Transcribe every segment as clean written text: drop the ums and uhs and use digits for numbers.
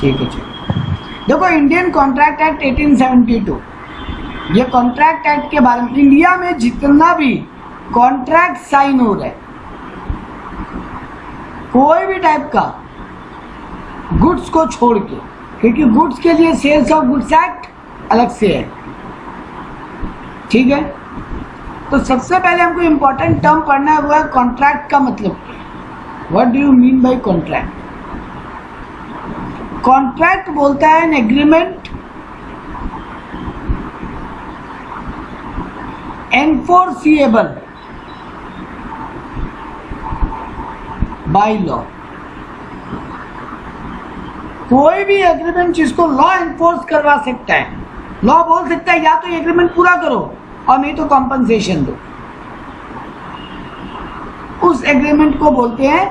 ठीक है चलो, देखो इंडियन कॉन्ट्रैक्ट एक्ट 1872, ये कॉन्ट्रैक्ट एक्ट के बारे में, इंडिया में जितना भी कॉन्ट्रैक्ट साइन हो रहा है कोई भी टाइप का गुड्स को छोड़ के, क्योंकि गुड्स के लिए सेल्स ऑफ गुड्स एक्ट अलग से है, ठीक है। तो सबसे पहले हमको इंपॉर्टेंट टर्म पढ़ना है, वो है कॉन्ट्रैक्ट का मतलब क्या है। What do you mean by contract? Contract बोलता है an agreement enforceable by law. कोई भी एग्रीमेंट जिसको लॉ एनफोर्स करवा सकता है, लॉ बोल सकता है या तो एग्रीमेंट पूरा करो और नहीं तो कॉम्पनसेशन दो, उस एग्रीमेंट को बोलते हैं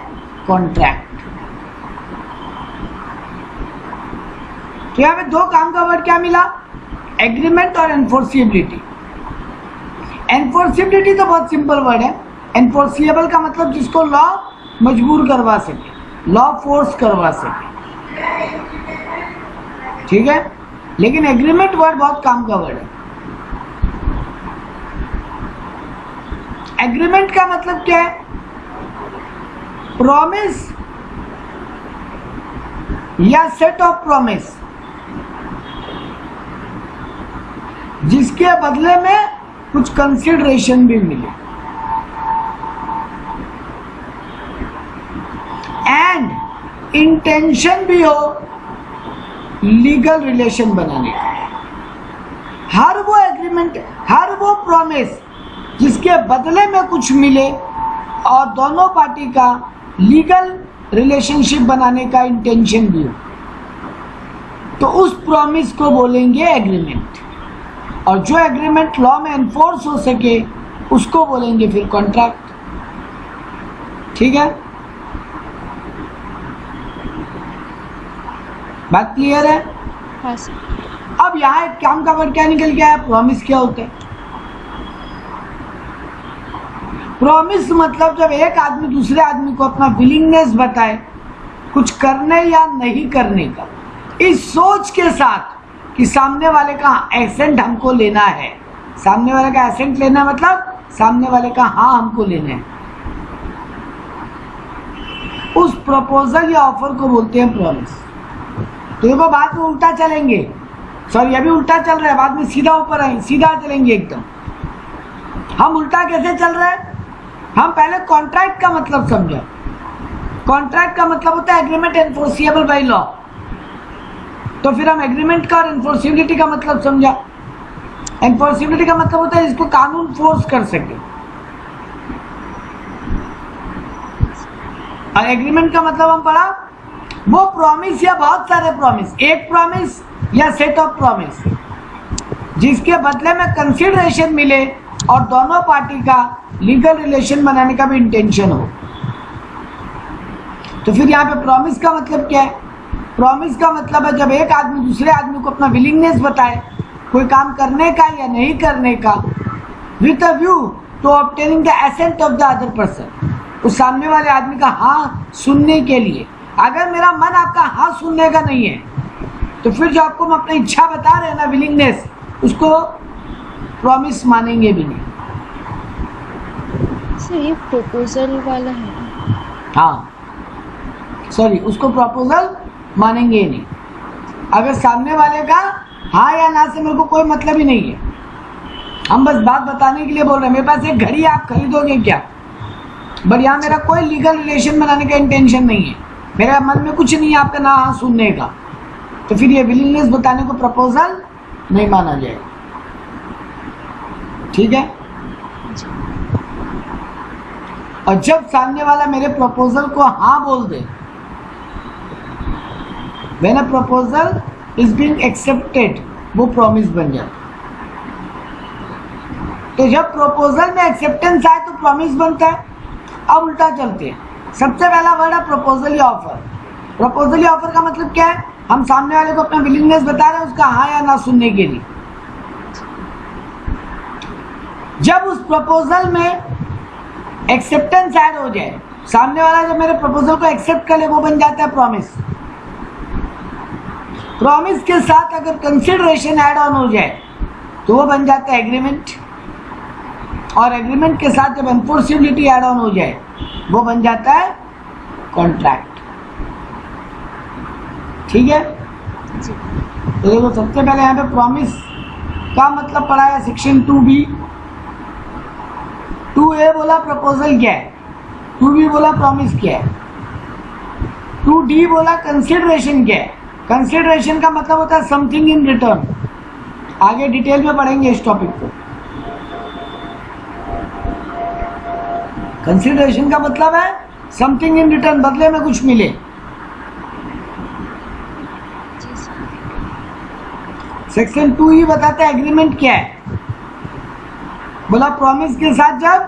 कॉन्ट्रैक्ट। तो यहां पे दो काम का वर्ड क्या मिला, एग्रीमेंट और एनफोर्सिबिलिटी। एनफोर्सिबिलिटी तो बहुत सिंपल वर्ड है, एनफोर्सिएबल का मतलब जिसको लॉ मजबूर करवा सके, लॉ फोर्स करवा सके, ठीक है। लेकिन एग्रीमेंट वर्ड बहुत काम का वर्ड है। एग्रीमेंट का मतलब क्या है, प्रॉमिस या सेट ऑफ प्रॉमिस जिसके बदले में कुछ कंसिडरेशन भी मिले, एंड इंटेंशन भी हो लीगल रिलेशन बनाने का। हर वो एग्रीमेंट, हर वो प्रॉमिस जिसके बदले में कुछ मिले और दोनों पार्टी का लीगल रिलेशनशिप बनाने का इंटेंशन भी हो, तो उस प्रॉमिस को बोलेंगे एग्रीमेंट। और जो एग्रीमेंट लॉ में एनफोर्स हो सके उसको बोलेंगे फिर कॉन्ट्रैक्ट, ठीक है। बात क्लियर है? हाँ सर। अब यहाँ एक काम का वर्ड क्या निकल गया है, प्रॉमिस क्या होता है? प्रॉमिस मतलब जब एक आदमी दूसरे आदमी को अपना विलिंगनेस बताए कुछ करने या नहीं करने का, इस सोच के साथ कि सामने वाले का एसेंट हमको लेना है। सामने वाले का एसेंट लेना मतलब सामने वाले का हाँ हमको लेना है, उस प्रपोजल या ऑफर को बोलते हैं प्रॉमिस। तो देखो बाद में उल्टा चलेंगे, सॉरी अभी उल्टा चल रहा है, बाद में सीधा ऊपर आएंगे, सीधा चलेंगे एकदम। हम उल्टा कैसे चल रहे हैं, हम पहले कॉन्ट्रैक्ट का मतलब समझा। कॉन्ट्रैक्ट का मतलब होता है एग्रीमेंट एनफोर्सिएबल बाय लॉ, तो फिर हम एग्रीमेंट का और एनफोर्सिबिलिटी का मतलब समझा। एनफोर्सिबिलिटी का मतलब होता है जिसको कानून फोर्स कर सके, और एग्रीमेंट का मतलब हम पढ़ा वो प्रॉमिस या बहुत सारे प्रॉमिस, एक प्रॉमिस या सेट ऑफ प्रॉमिस जिसके बदले में कंसिडरेशन मिले और दोनों पार्टी का लीगल रिलेशन बनाने का भी इंटेंशन हो। तो फिर यहाँ पे प्रॉमिस का मतलब क्या है? प्रॉमिस का मतलब है जब एक आदमी दूसरे आदमी को अपना विलिंगनेस बताए कोई काम करने का या नहीं करने का, with a view to obtaining the assent of the other person, उस सामने वाले आदमी का हाँ सुनने के लिए। अगर मेरा मन आपका हाँ सुनने का नहीं है तो फिर जो आपको हम अपनी इच्छा बता रहे हैं ना, विलिंगनेस, उसको प्रॉमिस मानेंगे भी नहीं। सर ये प्रपोजल वाला है? हाँ सॉरी, उसको प्रपोजल मानेंगे ही नहीं। अगर सामने वाले का हाँ या ना से मेरे को कोई मतलब ही नहीं है, हम बस बात बताने के लिए बोल रहे हैं, मेरे पास एक घड़ी आप खरीदोगे क्या, बट यहाँ मेरा कोई लीगल रिलेशन बनाने का इंटेंशन नहीं है, मेरे मन में कुछ नहीं है आपका ना हाँ सुनने का, तो फिर ये विलिंगनेस बताने को प्रपोजल नहीं माना जाएगा, ठीक है। और जब सामने वाला मेरे प्रपोजल को हाँ बोल दे, when a proposal is being accepted, वो प्रॉमिस बन जाता। तो जब प्रपोजल में एक्सेप्टेंस आए तो प्रॉमिस बनता है। अब उल्टा चलते हैं, सबसे पहला वर्ड है प्रपोजल या ऑफर। प्रपोजल या ऑफर का मतलब क्या है, हम सामने वाले को अपना विलिंगनेस बता रहे हैं उसका हाँ या ना सुनने के लिए। जब उस प्रपोजल में एक्सेप्टेंस ऐड हो जाए, सामने वाला जब मेरे प्रपोजल को एक्सेप्ट कर ले, वो बन जाता है प्रॉमिस। प्रॉमिस के साथ अगर कंसिडरेशन ऐड ऑन हो जाए तो वो बन जाता है एग्रीमेंट, और एग्रीमेंट के साथ जब एनफोर्सिबिलिटी ऐड ऑन हो जाए वो बन जाता है कॉन्ट्रैक्ट। ठीक है, जी तो देखो सबसे पहले यहाँ पे प्रॉमिस का मतलब पढ़ा है सेक्शन 2B। 2A बोला प्रपोजल क्या है, 2B बोला प्रॉमिस क्या है, 2D बोला कंसिडरेशन क्या है। कंसिडरेशन का मतलब होता है समथिंग इन रिटर्न। आगे डिटेल में पढ़ेंगे इस टॉपिक को। कंसिडरेशन का मतलब है समथिंग इन रिटर्न, बदले में कुछ मिले। जी सर। सेक्शन 2E बताता है एग्रीमेंट क्या है। बोला प्रॉमिस के साथ जब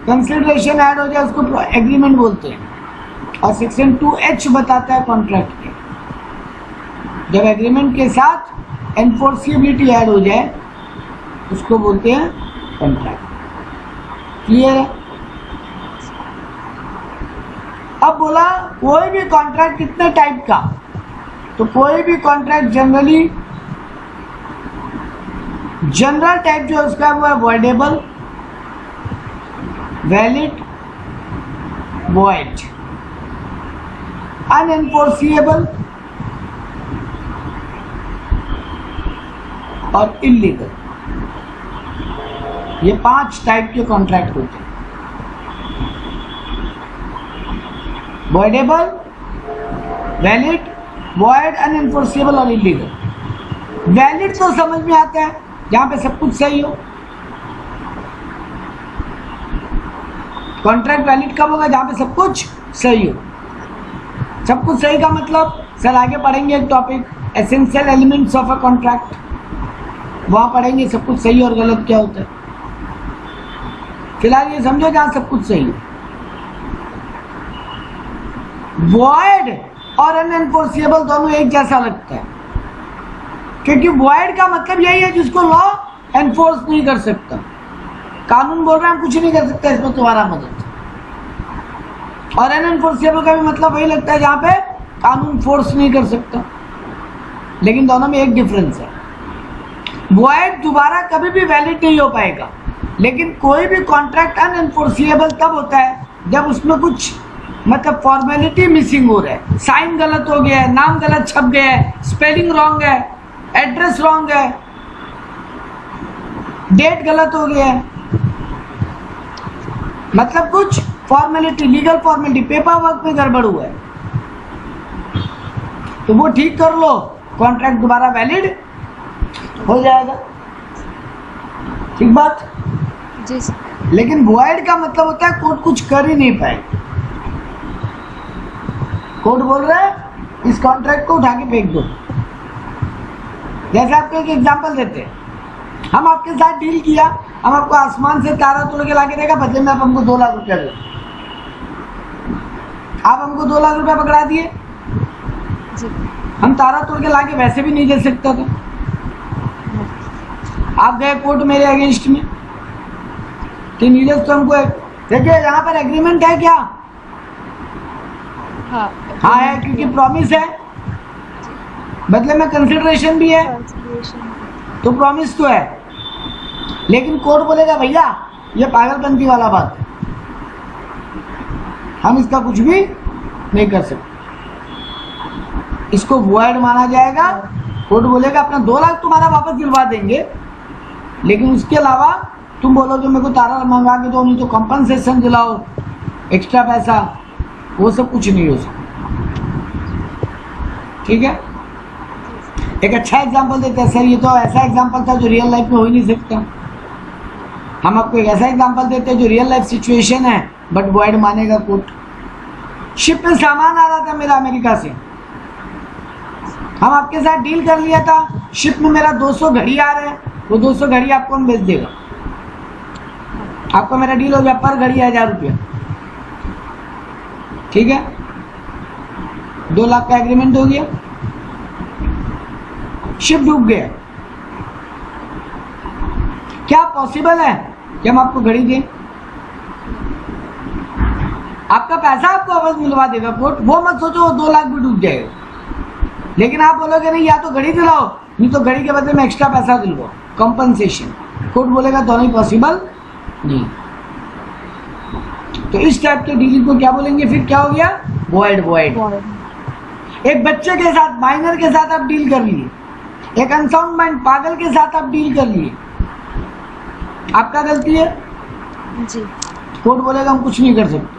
कंसिडरेशन ऐड हो जाए उसको एग्रीमेंट बोलते हैं। और सेक्शन 2H बताता है कॉन्ट्रैक्ट के, जब एग्रीमेंट के साथ एनफोर्सिबिलिटी ऐड हो जाए उसको बोलते हैं कॉन्ट्रैक्ट। क्लियर है? अब बोला कोई भी कॉन्ट्रैक्ट कितने टाइप का, तो कोई भी कॉन्ट्रैक्ट जनरल टाइप जो उसका वो है वॉइडेबल, वैलिड, वॉइड, अनएनफोर्सिएबल और इलीगल। ये 5 टाइप के कॉन्ट्रैक्ट होते हैं। वॉइडेबल, वैलिड, वॉइड, अनएनफोर्सिएबल और इलीगल। वैलिड तो समझ में आता है जहां पे सब कुछ सही हो। कॉन्ट्रैक्ट वैलिड कब होगा? जहां पे सब कुछ सही हो। सब कुछ सही का मतलब सर आगे पढ़ेंगे एक topic essential elements of a contract, वहां पढ़ेंगे सब कुछ सही और गलत क्या होता है। फिलहाल ये समझो जहां सब कुछ सही हो। वॉइड और अनएनफोर्सिएबल दोनों एक जैसा लगता है, क्योंकि वॉइड का मतलब यही है जिसको लॉ एनफोर्स नहीं कर सकता। कानून बोल रहा है हम कुछ नहीं कर सकता इसमें तुम्हारा मदद। और अनएनफोर्सिएबल का भी मतलब वही लगता है जहां पे कानून फोर्स नहीं कर सकता। लेकिन दोनों में एक डिफरेंस है, वॉइड दोबारा कभी भी वैलिड नहीं हो पाएगा। लेकिन कोई भी कॉन्ट्रैक्ट अनएनफोर्सिएबल तब होता है जब उसमें कुछ मतलब फॉर्मेलिटी मिसिंग हो रहा है, साइन गलत हो गया है, नाम गलत छप गया है, स्पेलिंग रॉन्ग है, एड्रेस रॉन्ग है, डेट गलत हो गया है, मतलब कुछ formality, legal formality, paper work में गड़बड़ हुआ है, तो वो ठीक कर लो, कॉन्ट्रैक्ट दोबारा वैलिड हो जाएगा। ठीक बात? जी सर। लेकिन वॉइड का मतलब होता है कोर्ट कुछ कर ही नहीं पाए। कोर्ट बोल रहा है इस कॉन्ट्रैक्ट को उठा के फेंक दो। जैसे आपको एक एग्जांपल देते हैं, हम आपके साथ डील किया, हम आपको आसमान से तारा तोड़ के लाके देगा, बदले में आप हमको 2 लाख रुपया दो। आप हमको 2 लाख रुपया पकड़ा दिए, जी हम तारा तोड़ के लाके वैसे भी नहीं दे सकता था। आप गए कोर्ट मेरे अगेंस्ट में कि नीरज तो हमको देखिए यहाँ पर एग्रीमेंट है क्या? हाँ है, क्योंकि प्रॉमिस है, बदले में कंसिडरेशन भी है, तो प्रॉमिस तो है। लेकिन कोर्ट बोलेगा भैया ये पागलपंती वाला बात है, हम इसका कुछ भी नहीं कर सकते, इसको वॉइड माना जाएगा। कोर्ट बोलेगा अपना 2 लाख तुम्हारा वापस दिलवा देंगे, लेकिन उसके अलावा तुम बोलो जो मेरे को तारा मंगा के दो, नहीं तो कंपनसेशन दिलाओ, एक्स्ट्रा पैसा, वो सब कुछ नहीं हो सकता। ठीक है, एक अच्छा एग्जांपल देते हैं। सर ये तो ऐसा एग्जांपल था जो रियल लाइफ में हो ही नहीं सकता। हम आपको एक ऐसा एग्जांपल देते हैं जो रियल लाइफ सिचुएशन है बट वॉइड मानेगा कोर्ट। शिप में सामान आ रहा था मेरा अमेरिका से, हम आपके साथ डील कर लिया था, शिप में मेरा 200 घड़ी आ रहे हैं, वो 200 घड़ी आपको हम बेच देगा, आपका मेरा डील हो गया, पर घड़ी 1000 रुपया। ठीक है, 2 लाख का एग्रीमेंट हो गया, शिप डूब गया। क्या पॉसिबल है कि हम आपको घड़ी दें? आपका पैसा आपको वापस मिलवा देगा कोर्ट, वो मत सोचो वो 2 लाख भी डूब जाएगा। लेकिन आप बोलोगे नहीं, या तो घड़ी दिलाओ, नहीं तो घड़ी के बदले में एक्स्ट्रा पैसा दिलवाओ, कंपनसेशन। कोर्ट बोलेगा दोनों ही पॉसिबल नहीं। तो इस टाइप के डीलिंग को क्या बोलेंगे? फिर क्या हो गया? वॉइड। वॉइड। एक बच्चे के साथ, माइनर के साथ आप डील कर लिए, एक अनसाउंड माइंड पागल के साथ आप डील कर लिए, आपका गलती है, जी। कोर्ट बोलेगा हम कुछ नहीं कर सकते।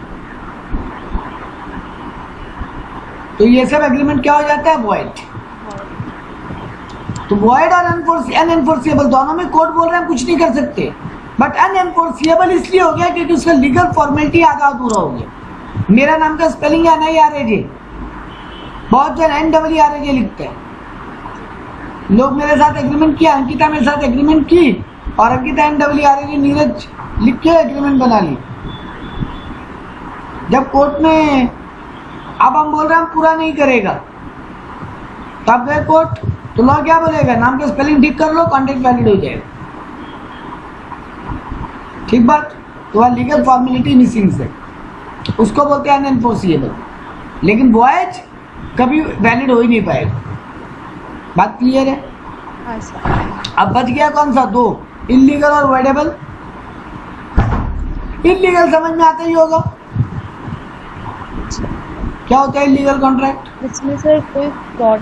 तो ये सब एग्रीमेंट क्या हो जाता है? वॉइड। तो वॉइड और अनएनफोर्सिएबल दोनों में कोर्ट बोल रहे हैं हम कुछ नहीं कर सकते, बट अनएनफोर्सिएबल इसलिए हो गया क्योंकि उसका लीगल फॉर्मेलिटी आधा अधूरा हो गया। मेरा नाम का स्पेलिंग है NIRAJ, बहुत जन NRRAJ लिखते हैं। लोग मेरे साथ एग्रीमेंट किया, अंकिता मेरे साथ एग्रीमेंट की और अंकिता NRRAJ नीरज लिख के एग्रीमेंट बना ली। जब कोर्ट में अब हम बोल रहे हैं हम पूरा नहीं करेगा, तब गए कोर्ट, तो लॉ क्या बोलेगा? नाम का स्पेलिंग ठीक कर लो, कॉन्ट्रैक्ट वैलिड हो जाएगा। ठीक बात? तो वह लीगल फॉर्मेलिटी मिसिंग से, उसको बोलते हैं अनएनफोर्सिएबल। लेकिन वॉइड कभी वैलिड हो ही नहीं पाएगा। बात क्लियर है? हाँ सर। अब बच गया कौन सा? दो, इलीगल और वॉइडेबल। इलीगल समझ में आता ही होगा, क्या होता है इलीगल कॉन्ट्रैक्ट? इसमें सर कोई फ्रॉड,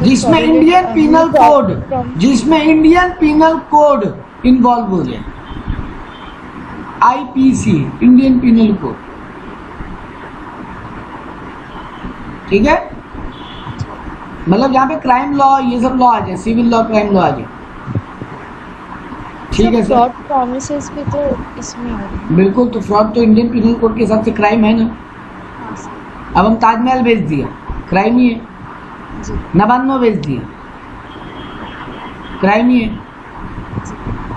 जिसमें इंडियन पिनल कोड, जिसमें इंडियन पिनल कोड इन्वॉल्व हो जाए, IPC, इंडियन पिनल कोड। ठीक है? मतलब जहाँ पे क्राइम लॉ, ये सब लॉ आ जाए, सिविल लॉ, क्राइम लॉ आ जाए। ठीक है सर? फ्रॉड प्रॉमिसेस भी तो इसमें है। बिल्कुल, तो फ्रॉड तो इंडियन पिनल कोड के हिसाब से क्राइम है ना। हाँ सर। अब हम ताजमहल बेच दिया, क्राइम ही है। जी। नबानो बेच दिया, क्राइम ही है।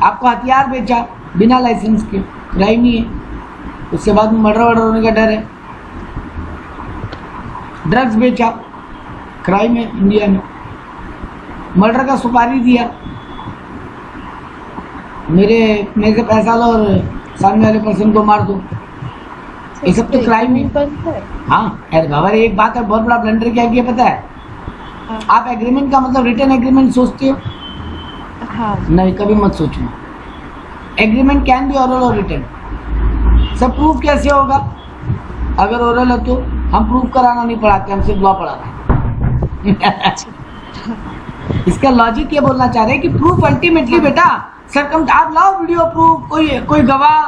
आपको हथियार बेचा बिना लाइसेंस के, क्राइम ही है। उसके बाद मर्डर वर्डर होने का डर है। ड्रग्स बेचा, क्राइम है इंडिया में। मर्डर का सुपारी दिया, मेरे से पैसा लो और सामने वाले पर्सन को मार दो, ये सब तो क्राइम है। बनता है। हाँ, अरे बाबा एक बात है, बहुत बड़ा ब्लंडर क्या किया पता है? हाँ। आप एग्रीमेंट का मतलब रिटन एग्रीमेंट सोचते हो? हाँ। नहीं, कभी मत सोचो। एग्रीमेंट कैन बी ओरल और रिटन। सब प्रूफ कैसे होगा? अगर ओरल है तो हम प्रूफ कराना नहीं पढ़ाते, हम सिर्फ लॉ पढ़ाते हैं। इसका लॉजिक ये बोलना चाह रहे हैं कि प्रूफ अल्टीमेटली बेटा सरकम, आप लाओ वीडियो प्रूफ, कोई गवाह,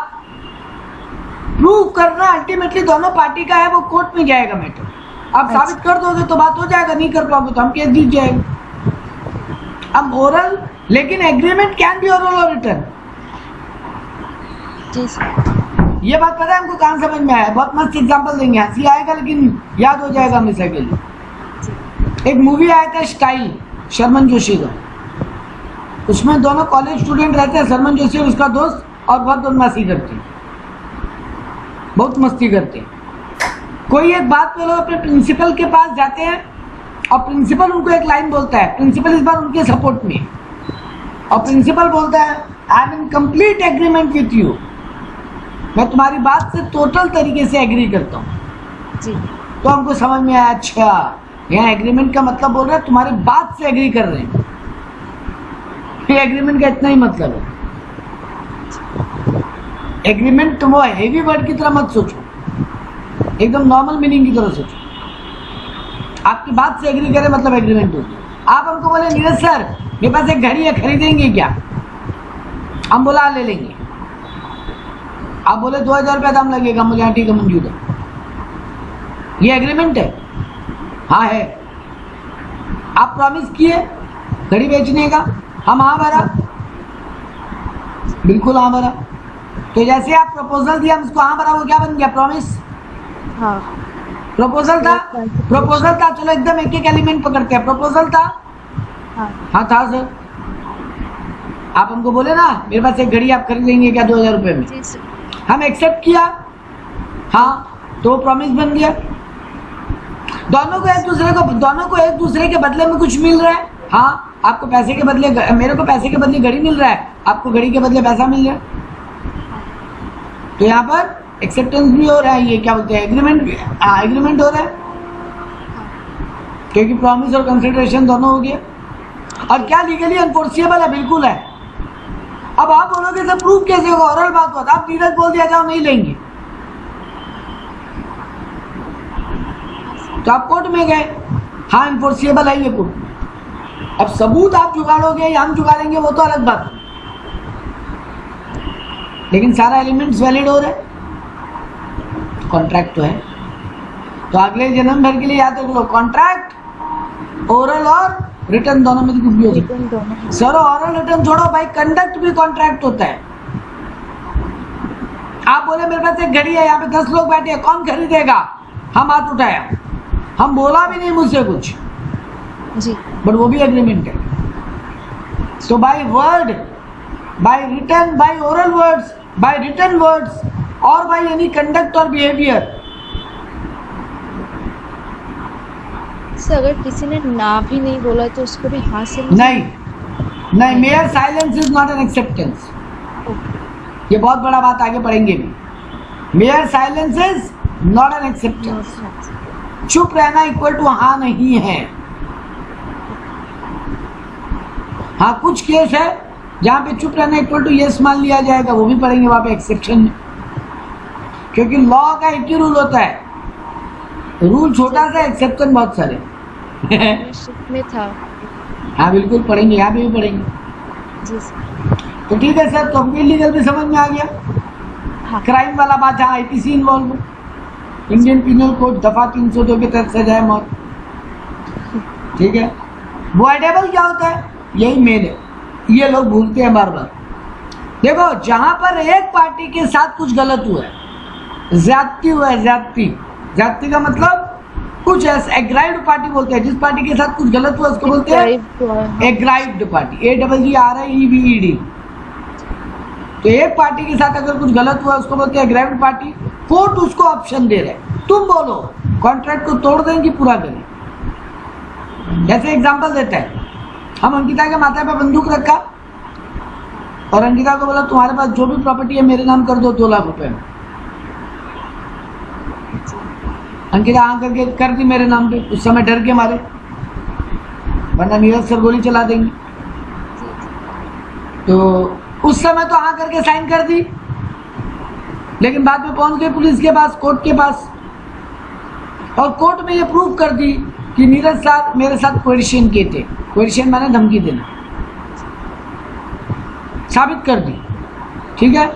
प्रूफ करना अल्टीमेटली दोनों पार्टी का है, वो कोर्ट में जाएगा मैटर। आप साबित कर दोगे तो बात हो जाएगा, नहीं कर पाओगे तो हम केस जीत जाएगा। अब ओरल, लेकिन एग्रीमेंट कैन बी ओरल और रिटन। जी सर। ये बात पता है हमको कहाँ समझ में आया? बहुत मस्त एग्जांपल देंगे, हंसी आएगा लेकिन याद हो जाएगा हमेशा के लिए। एक मूवी आया था स्टाइल, शर्मन जोशी का। उसमें दोनों कॉलेज स्टूडेंट रहते हैं, शर्मन जोशी और उसका दोस्त, और बहुत बदमाशी करते हैं, बहुत मस्ती करते हैं। कोई एक बात पे लोग अपने प्रिंसिपल के पास जाते हैं और प्रिंसिपल उनको एक लाइन बोलता है। प्रिंसिपल इस बार उनके सपोर्ट में, और प्रिंसिपल बोलता है I am in complete agreement with you, मैं तुम्हारी बात से टोटल तरीके से एग्री करता हूँ। जी। तो हमको समझ में आया, अच्छा यहाँ एग्रीमेंट का मतलब बोल रहा है तुम्हारी बात से एग्री कर रहे हैं। एग्रीमेंट का इतना ही मतलब है। एग्रीमेंट तुम वो हेवी वर्ड की तरह मत सोचो, एकदम नॉर्मल मीनिंग की तरह सोचो। आपकी बात से एग्री करे मतलब एग्रीमेंट होगी। आप हमको बोले नीरज सर मेरे पास एक घड़ी है, खरीदेंगे क्या? हम बोला ले लेंगे। आप बोले 2000 रुपया दाम लगेगा, मुझे हाँ ठीक है मंजूर है। ये एग्रीमेंट है? हाँ है। आप प्रॉमिस किए घड़ी बेचने का, हम हाँ भरा, बिल्कुल हाँ भरा। तो जैसे आप प्रपोजल दिया हम उसको हाँ भरा, वो क्या बन गया? प्रॉमिस। हाँ। प्रपोजल था, प्रपोजल था। चलो एकदम एक एक एलिमेंट पकड़ते हैं। प्रपोजल था? हाँ। हाँ था सर। आप हमको बोले ना मेरे पास एक घड़ी आप खरीदेंगे क्या 2000 रुपये में? जी सर। हम एक्सेप्ट किया, हाँ, तो प्रॉमिस बन गया। दोनों को एक दूसरे के बदले में कुछ मिल रहा है। हाँ, आपको पैसे के बदले, मेरे को पैसे के बदले घड़ी मिल रहा है, आपको घड़ी के बदले पैसा मिल रहा है। तो यहाँ पर एक्सेप्टेंस भी हो रहा है, ये क्या बोलते हैं एग्रीमेंट, एग्रीमेंट हो रहा है। क्योंकि प्रॉमिस और कंसिडरेशन दोनों हो गया। और क्या लीगली अनफोर्सिएबल है? बिल्कुल है। अब आप बोलोगे सर प्रूफ कैसे होगा? ओरल बात होता, आप नीरज बोल दिया जाओ नहीं लेंगे, तो आप कोर्ट में गए, हाँ इनफोर्सिएबल है ये कोर्ट। अब सबूत आप जुगाड़ोगे या हम जुगाड़ेंगे वो तो अलग बात है, लेकिन सारा एलिमेंट्स वैलिड हो रहे, कॉन्ट्रैक्ट तो है। तो अगले जन्म भर के लिए याद रख लो, कॉन्ट्रैक्ट ओरल और रिटर्न दोनों में कुछ भी हो सकता रिटर्न दोनों। है। सर ओरल रिटर्न छोड़ो भाई, कंडक्ट भी कॉन्ट्रैक्ट होता है। आप बोले मेरे पास एक घड़ी है, यहाँ पे 10 लोग बैठे हैं, कौन खरीदेगा? हम हाथ उठाया, हम बोला भी नहीं मुझसे कुछ, जी बट वो भी एग्रीमेंट है। So by word, by return, by oral words, by return words और बाय एनी कंडक्ट और बिहेवियर। सर अगर किसी ने ना भी नहीं बोला तो उसको भी हाँ से नहीं, mayor silence is not an acceptance. ये बहुत बड़ा बात आगे पढ़ेंगे भी। Mayor silence is not an acceptance. चुप रहना इक्वल टू हाँ नहीं है। हाँ कुछ केस है जहां पे चुप रहना इक्वल टू यस मान लिया जाएगा, वो भी पढ़ेंगे वहां पे एक्सेप्शन में, क्योंकि लॉ का एक ही रूल होता है, रूल छोटा सा, एक्सेप्शन बहुत सारे। में था। हाँ बिल्कुल पढ़ेंगे, यहाँ पे भी पढ़ेंगे। जी सर। तो ठीक है सर, तो हमको इलीगल भी समझ में आ गया। हाँ क्राइम वाला बात, जहाँ आईपीसी इन्वॉल्व हो, इंडियन पिनल कोड दफा 302 के तहत सजा है मौत। ठीक है। वॉइडेबल क्या होता है? यही मेन है, ये लोग भूलते हैं बार बार। देखो जहां पर एक पार्टी के साथ कुछ गलत हुआ है, ज्यादती हुआ है, ज्यादती का मतलब कुछ ऐसा, एग्राइव्ड पार्टी बोलते हैं, जिस पार्टी के साथ कुछ गलत हुआ उसको बोलते हैं एग्राइव्ड पार्टी, AGGRIEVED। तो एक पार्टी के साथ अगर कुछ गलत हुआ उसको बोलते हैं एग्राइव्ड पार्टी। कोर्ट उसको ऑप्शन दे रहे हैं, तुम बोलो कॉन्ट्रैक्ट को तोड़ दें कि पूरा करें। जैसे एग्जांपल देते हैं, हम अंकिता के माथा पे बंदूक रखा और अंकिता को बोला तुम्हारे पास जो भी प्रॉपर्टी है मेरे नाम कर दो 2 लाख रुपए में। अंकिता हाँ करके कर दी मेरे नाम पे, उस समय डर के मारे, वरना नीरज सर गोली चला देंगे। तो उस समय तो हाँ करके साइन कर दी, लेकिन बाद में पहुंच गए पुलिस के पास, कोर्ट के पास, और कोर्ट में ये प्रूव कर दी कि नीरज साहब मेरे साथ कोएडिशन किए थे। कोएडिशन माने धमकी देना, साबित कर दी। ठीक है।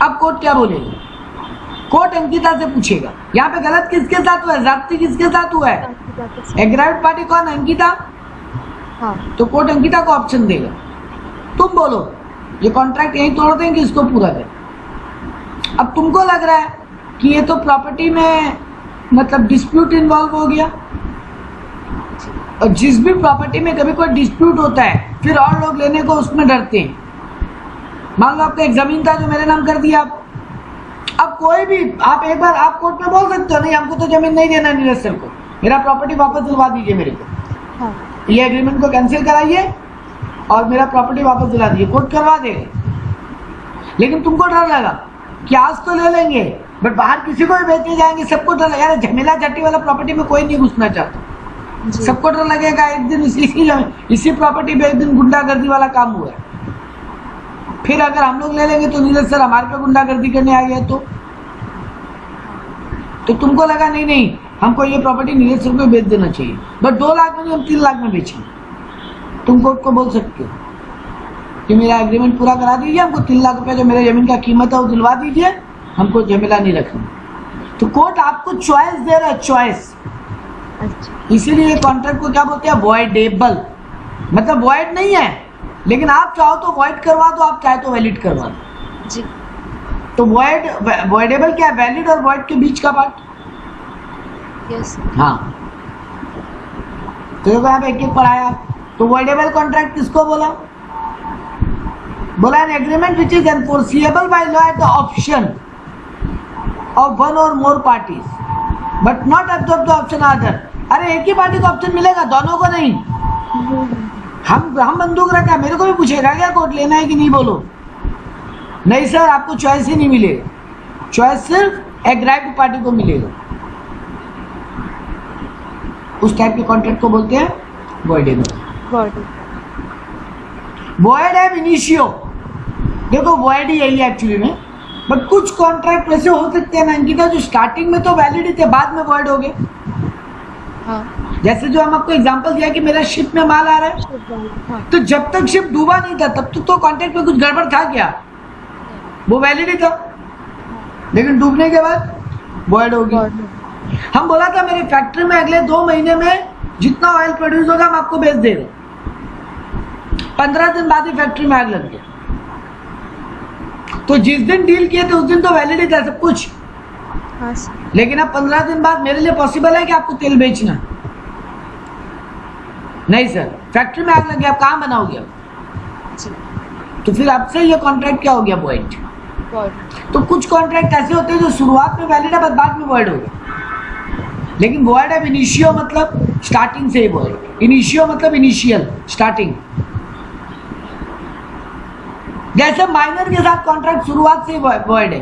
अब कोर्ट क्या बोलेगा? कोर्ट अंकिता से पूछेगा यहाँ पे गलत किसके साथ हुआ है, ज्यादती किसके साथ हुआ है? एग्राइव्ड पार्टी कौन? अंकिता। हाँ। तो कोर्ट अंकिता को ऑप्शन देगा, तुम बोलो ये कॉन्ट्रैक्ट यहीं तोड़ देंगे, इसको पूरा करें। अब तुमको लग रहा है कि ये तो प्रॉपर्टी में मतलब डिस्प्यूट इन्वॉल्व हो गया, और जिस भी प्रॉपर्टी में कभी कोई डिस्प्यूट होता है फिर और लोग लेने को उसमें डरते हैं। मान लो आपका एक जमीन था जो मेरे नाम कर दिया आप, अब कोई भी आप एक बार आप कोर्ट में बोल सकते हो नहीं हमको तो जमीन नहीं देना नीरज सर को, मेरा प्रॉपर्टी वापस दिलवा दीजिए मेरे को। हाँ। ये एग्रीमेंट को कैंसिल कराइए और मेरा प्रॉपर्टी वापस दिला दीजिए, कोर्ट करवा देगा। लेकिन तुमको डर लगा कि आज तो ले लेंगे बट बाहर किसी को भी बेचने जाएंगे, सबको डर लगा, यार झमेला झट्टी वाला प्रॉपर्टी में कोई नहीं घुसना चाहता, सबको डर लगेगा एक दिन इसी प्रॉपर्टी पे एक दिन गुंडागर्दी वाला काम हुआ है, फिर अगर हम लोग ले लेंगे तो नीरज सर हमारे पे गुंडागर्दी करने आ गया तो तुमको लगा नहीं हमको ये प्रॉपर्टी नीरज सर को बेच देना चाहिए, बट 2 लाख में नहीं हम 3 लाख में बेचेंगे। तुम कोर्ट को बोल सकते हो कि मेरा एग्रीमेंट पूरा करा दीजिए, हमको 3 लाख रुपए जो मेरे जमीन का कीमत है वो दिलवा दीजिए, हमको झमेला नहीं रखना। तो कोर्ट आपको चॉइस दे रहा है, चॉइस। इसीलिए कॉन्ट्रैक्ट को क्या बोलते हैं? वॉइडेबल, मतलब वॉइड नहीं है, लेकिन आप चाहो तो वॉइड करवा दो, आप चाहे तो वैलिड करवा दो जी। तो वॉइडेबल क्या है? वैलिड और वॉइड के बीच का पार्ट। यस। हाँ, तो यहाँ पे एक पढ़ाया। तो वॉइडेबल कॉन्ट्रैक्ट किसको बोला? बोला an agreement which is enforceable by law at the option of 1 or more parties but not at the option other. अरे एक ही पार्टी को ऑप्शन मिलेगा, दोनों को नहीं। हम बंदूक रखा, मेरे को भी पूछेगा क्या कोर्ट लेना है कि नहीं? बोलो नहीं सर, आपको चॉइस ही नहीं मिलेगा, चॉइस सिर्फ एग्राइव्ड पार्टी को मिलेगा। उस टाइप के कॉन्ट्रैक्ट को बोलते हैं वॉइड एब। बॉडी। वॉइड एब इनिशियो, देखो वॉइड ही यही है एक्चुअली में, बट कुछ कॉन्ट्रैक्ट वैसे हो सकते हैं ना अंकिता जो स्टार्टिंग में तो वैलिड थे, बाद में वॉइड हो गए। हाँ। जैसे जो हम आपको एग्जांपल दिया कि मेरा शिप में माल आ रहा है, हाँ। तो जब तक शिप डूबा नहीं था तब तक तो कॉन्ट्रैक्ट में कुछ गड़बड़ था क्या, वो वैलिड ही था, लेकिन डूबने के बाद वॉइड हो गई। हम बोला था मेरी फैक्ट्री में अगले 2 महीने में जितना ऑयल प्रोड्यूस होगा हम आपको बेच देंगे, 15 दिन बाद ही फैक्ट्री में आग लग गया, तो जिस दिन डील किए थे उस दिन तो वैलिड ही था सब कुछ। हाँ। लेकिन अब 15 दिन बाद मेरे लिए पॉसिबल है कि आपको तेल बेचना? नहीं सर, फैक्ट्री में आग लग गया, आप कहाँ बनाओगे अब? तो फिर आपसे ये कॉन्ट्रैक्ट क्या हो गया, वॉइड। तो कुछ कॉन्ट्रैक्ट ऐसे होते हैं जो शुरुआत में वैलिड है बाद में वॉइड हो गया, लेकिन वॉइड अब इनिशियो मतलब स्टार्टिंग से ही वॉइड, इनिशियो मतलब इनिशियल स्टार्टिंग। जैसे माइनर के साथ कॉन्ट्रैक्ट शुरुआत से ही वॉइड है,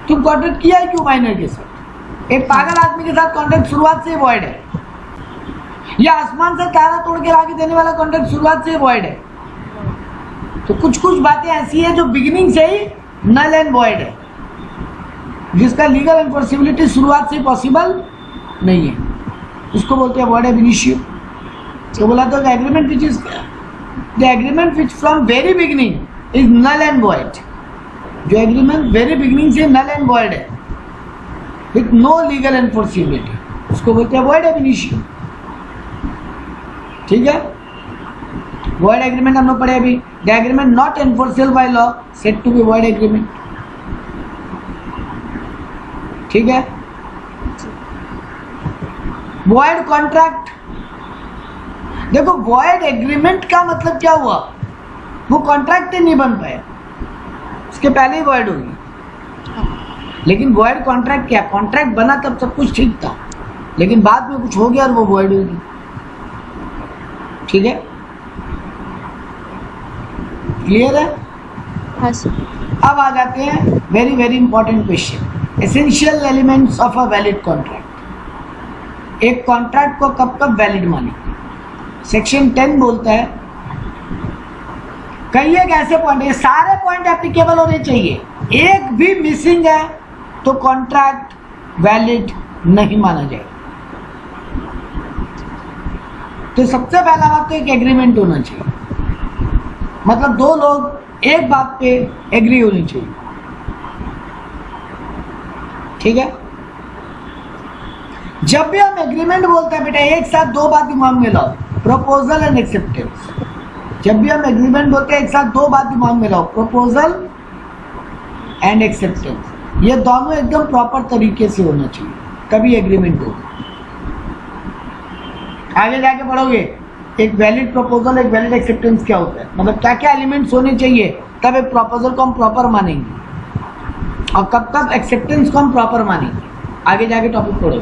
तुम कॉन्ट्रैक्ट किया है क्यों माइनर के साथ? एक पागल आदमी के साथ कॉन्ट्रैक्ट शुरुआत से ही वॉइड है, या आसमान से तारा तोड़ के लाके देने वाला कॉन्ट्रैक्ट शुरुआत से ही वॉइड है। तो कुछ कुछ बातें ऐसी है जो बिगिनिंग से ही नल एंड वॉइड है, जिसका लीगल एनफोर्सिबिलिटी शुरुआत से पॉसिबल नहीं है, उसको बोलते हैं वॉइड एब इनिशियो। तो बोला तो agreement which is the agreement which from very beginning is null and void, जो एग्रीमेंट वेरी बिगिनिंग से नल एंड वॉइड है विथ नो लीगल एनफोर्सिबिलिटी, उसको बोलते हैं वॉइड एब इनिशियो। ठीक है, वॉइड एग्रीमेंट हम लोग पढ़े अभी। The agreement not enforceable by law said to be void agreement. ठीक है, वॉइड कॉन्ट्रैक्ट, देखो वॉइड एग्रीमेंट का मतलब क्या हुआ, वो कॉन्ट्रैक्ट ही नहीं बन पाया, उसके पहले ही वॉइड होगी। लेकिन वॉइड कॉन्ट्रैक्ट क्या, कॉन्ट्रैक्ट बना तब सब कुछ ठीक था, लेकिन बाद में कुछ हो गया और वो वॉइड होगी। ठीक है, क्लियर है? हाँ सर। अब आ जाते हैं very very important question, essential elements of a valid contract. एक कॉन्ट्रैक्ट को कब कब वैलिड माने? सेक्शन 10 बोलता है, कई एक ऐसे पॉइंट, ये सारे पॉइंट एप्लीकेबल होने चाहिए, एक भी मिसिंग है तो कॉन्ट्रैक्ट वैलिड नहीं माना जाएगा। तो सबसे पहला बात तो एक एग्रीमेंट होना चाहिए, मतलब दो लोग एक बात पे एग्री होनी चाहिए। ठीक है, जब भी हम एग्रीमेंट बोलते हैं बेटा एक साथ दो बात दिमाग में लाओ, प्रपोजल एंड एक्सेप्टेंस। जब भी हम एग्रीमेंट बोलते हैं एक साथ दो बात दिमाग में लाओ, प्रपोजल एंड एक्सेप्टेंस, ये दोनों एकदम प्रॉपर तरीके से होना चाहिए तभी एग्रीमेंट होगा। आगे जाके पढ़ोगे एक वैलिड प्रपोजल एक वैलिड एक्सेप्टेंस क्या होता है, मतलब क्या क्या एलिमेंट्स होने चाहिए तब एक प्रपोजल को हम प्रॉपर मानेंगे और कब कब एक्सेप्टेंस को हम प्रॉपर मानेंगे। आगे जाके टॉपिक पढ़ो,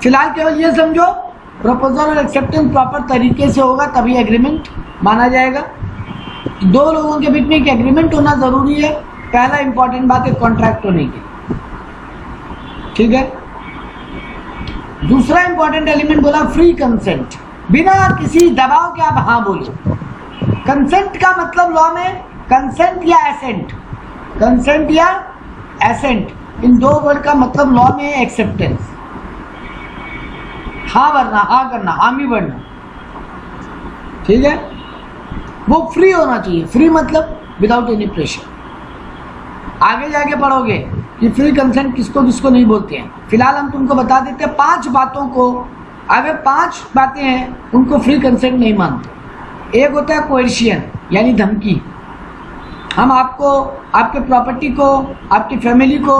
फिलहाल केवल ये समझो प्रपोजल और एक्सेप्टेंस प्रॉपर तरीके से होगा तभी एग्रीमेंट माना जाएगा। दो लोगों के बीच में एक एग्रीमेंट होना जरूरी है, पहला इंपॉर्टेंट बात है कॉन्ट्रैक्ट होने की। ठीक है, दूसरा इंपॉर्टेंट एलिमेंट बोला फ्री कंसेंट, बिना किसी दबाव के आप हाँ बोलो। कंसेंट का मतलब लॉ में कंसेंट या एसेंट, कंसेंट या एसेंट, इन दो वर्ड का मतलब लॉ में है एक्सेप्टेंस, हाँ वरना हाँ करना, हामी बढ़ना। ठीक है, वो फ्री होना चाहिए, फ्री मतलब विदाउट एनी प्रेशर। आगे जाके पढ़ोगे कि फ्री कंसेंट किसको किसको नहीं बोलते हैं। फिलहाल हम तुमको बता देते हैं 5 बातों को, अगर 5 बातें हैं उनको फ्री कंसेंट नहीं मानते। एक होता है कोएर्शियन यानी धमकी, हम आपको आपके प्रॉपर्टी को, आपकी फैमिली को,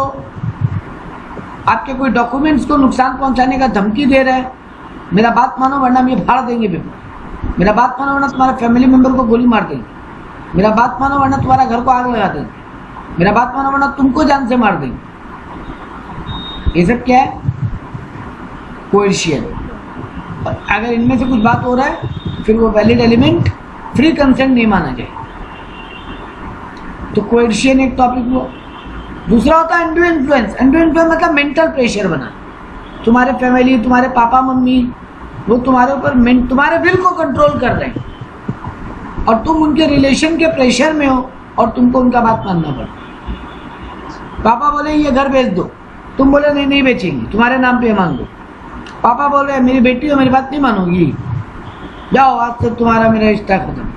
आपके कोई डॉक्यूमेंट्स को नुकसान पहुंचाने का धमकी दे रहे हैं, मेरा बात मानो वरना हम ये फाड़ देंगे पेपर, मेरा बात मानो वरना तुम्हारे फैमिली मेंबर को गोली मार देंगे, मेरा बात मानो वरना तुम्हारा घर को आग लगा देंगे, मेरा बात मानो वरना तुमको जान से मार देंगे। ये सब क्या है? कोएर्शियन। अगर इनमें से कुछ बात हो रहा है फिर वो वैलिड एलिमेंट फ्री कंसेंट नहीं माना जाए। तो कोएर्शियन एक टॉपिक हुआ। दूसरा होता है अनड्यू इन्फ्लुएंस। अनड्यू इन्फ्लुएंस मतलब मेंटल प्रेशर बना, तुम्हारे फैमिली, तुम्हारे पापा मम्मी, वो तुम्हारे ऊपर तुम्हारे विल को कंट्रोल कर रहे हैं और तुम उनके रिलेशन के प्रेशर में हो और तुमको उनका बात मानना पड़ता। पापा बोले ये घर बेच दो, तुम बोले नहीं नहीं बेचेंगे, तुम्हारे नाम पे मांग दो। पापा बोले मेरी बेटी हो, मेरी बात नहीं मानोगी, जाओ आज से तुम्हारा मेरा रिश्ता खत्म।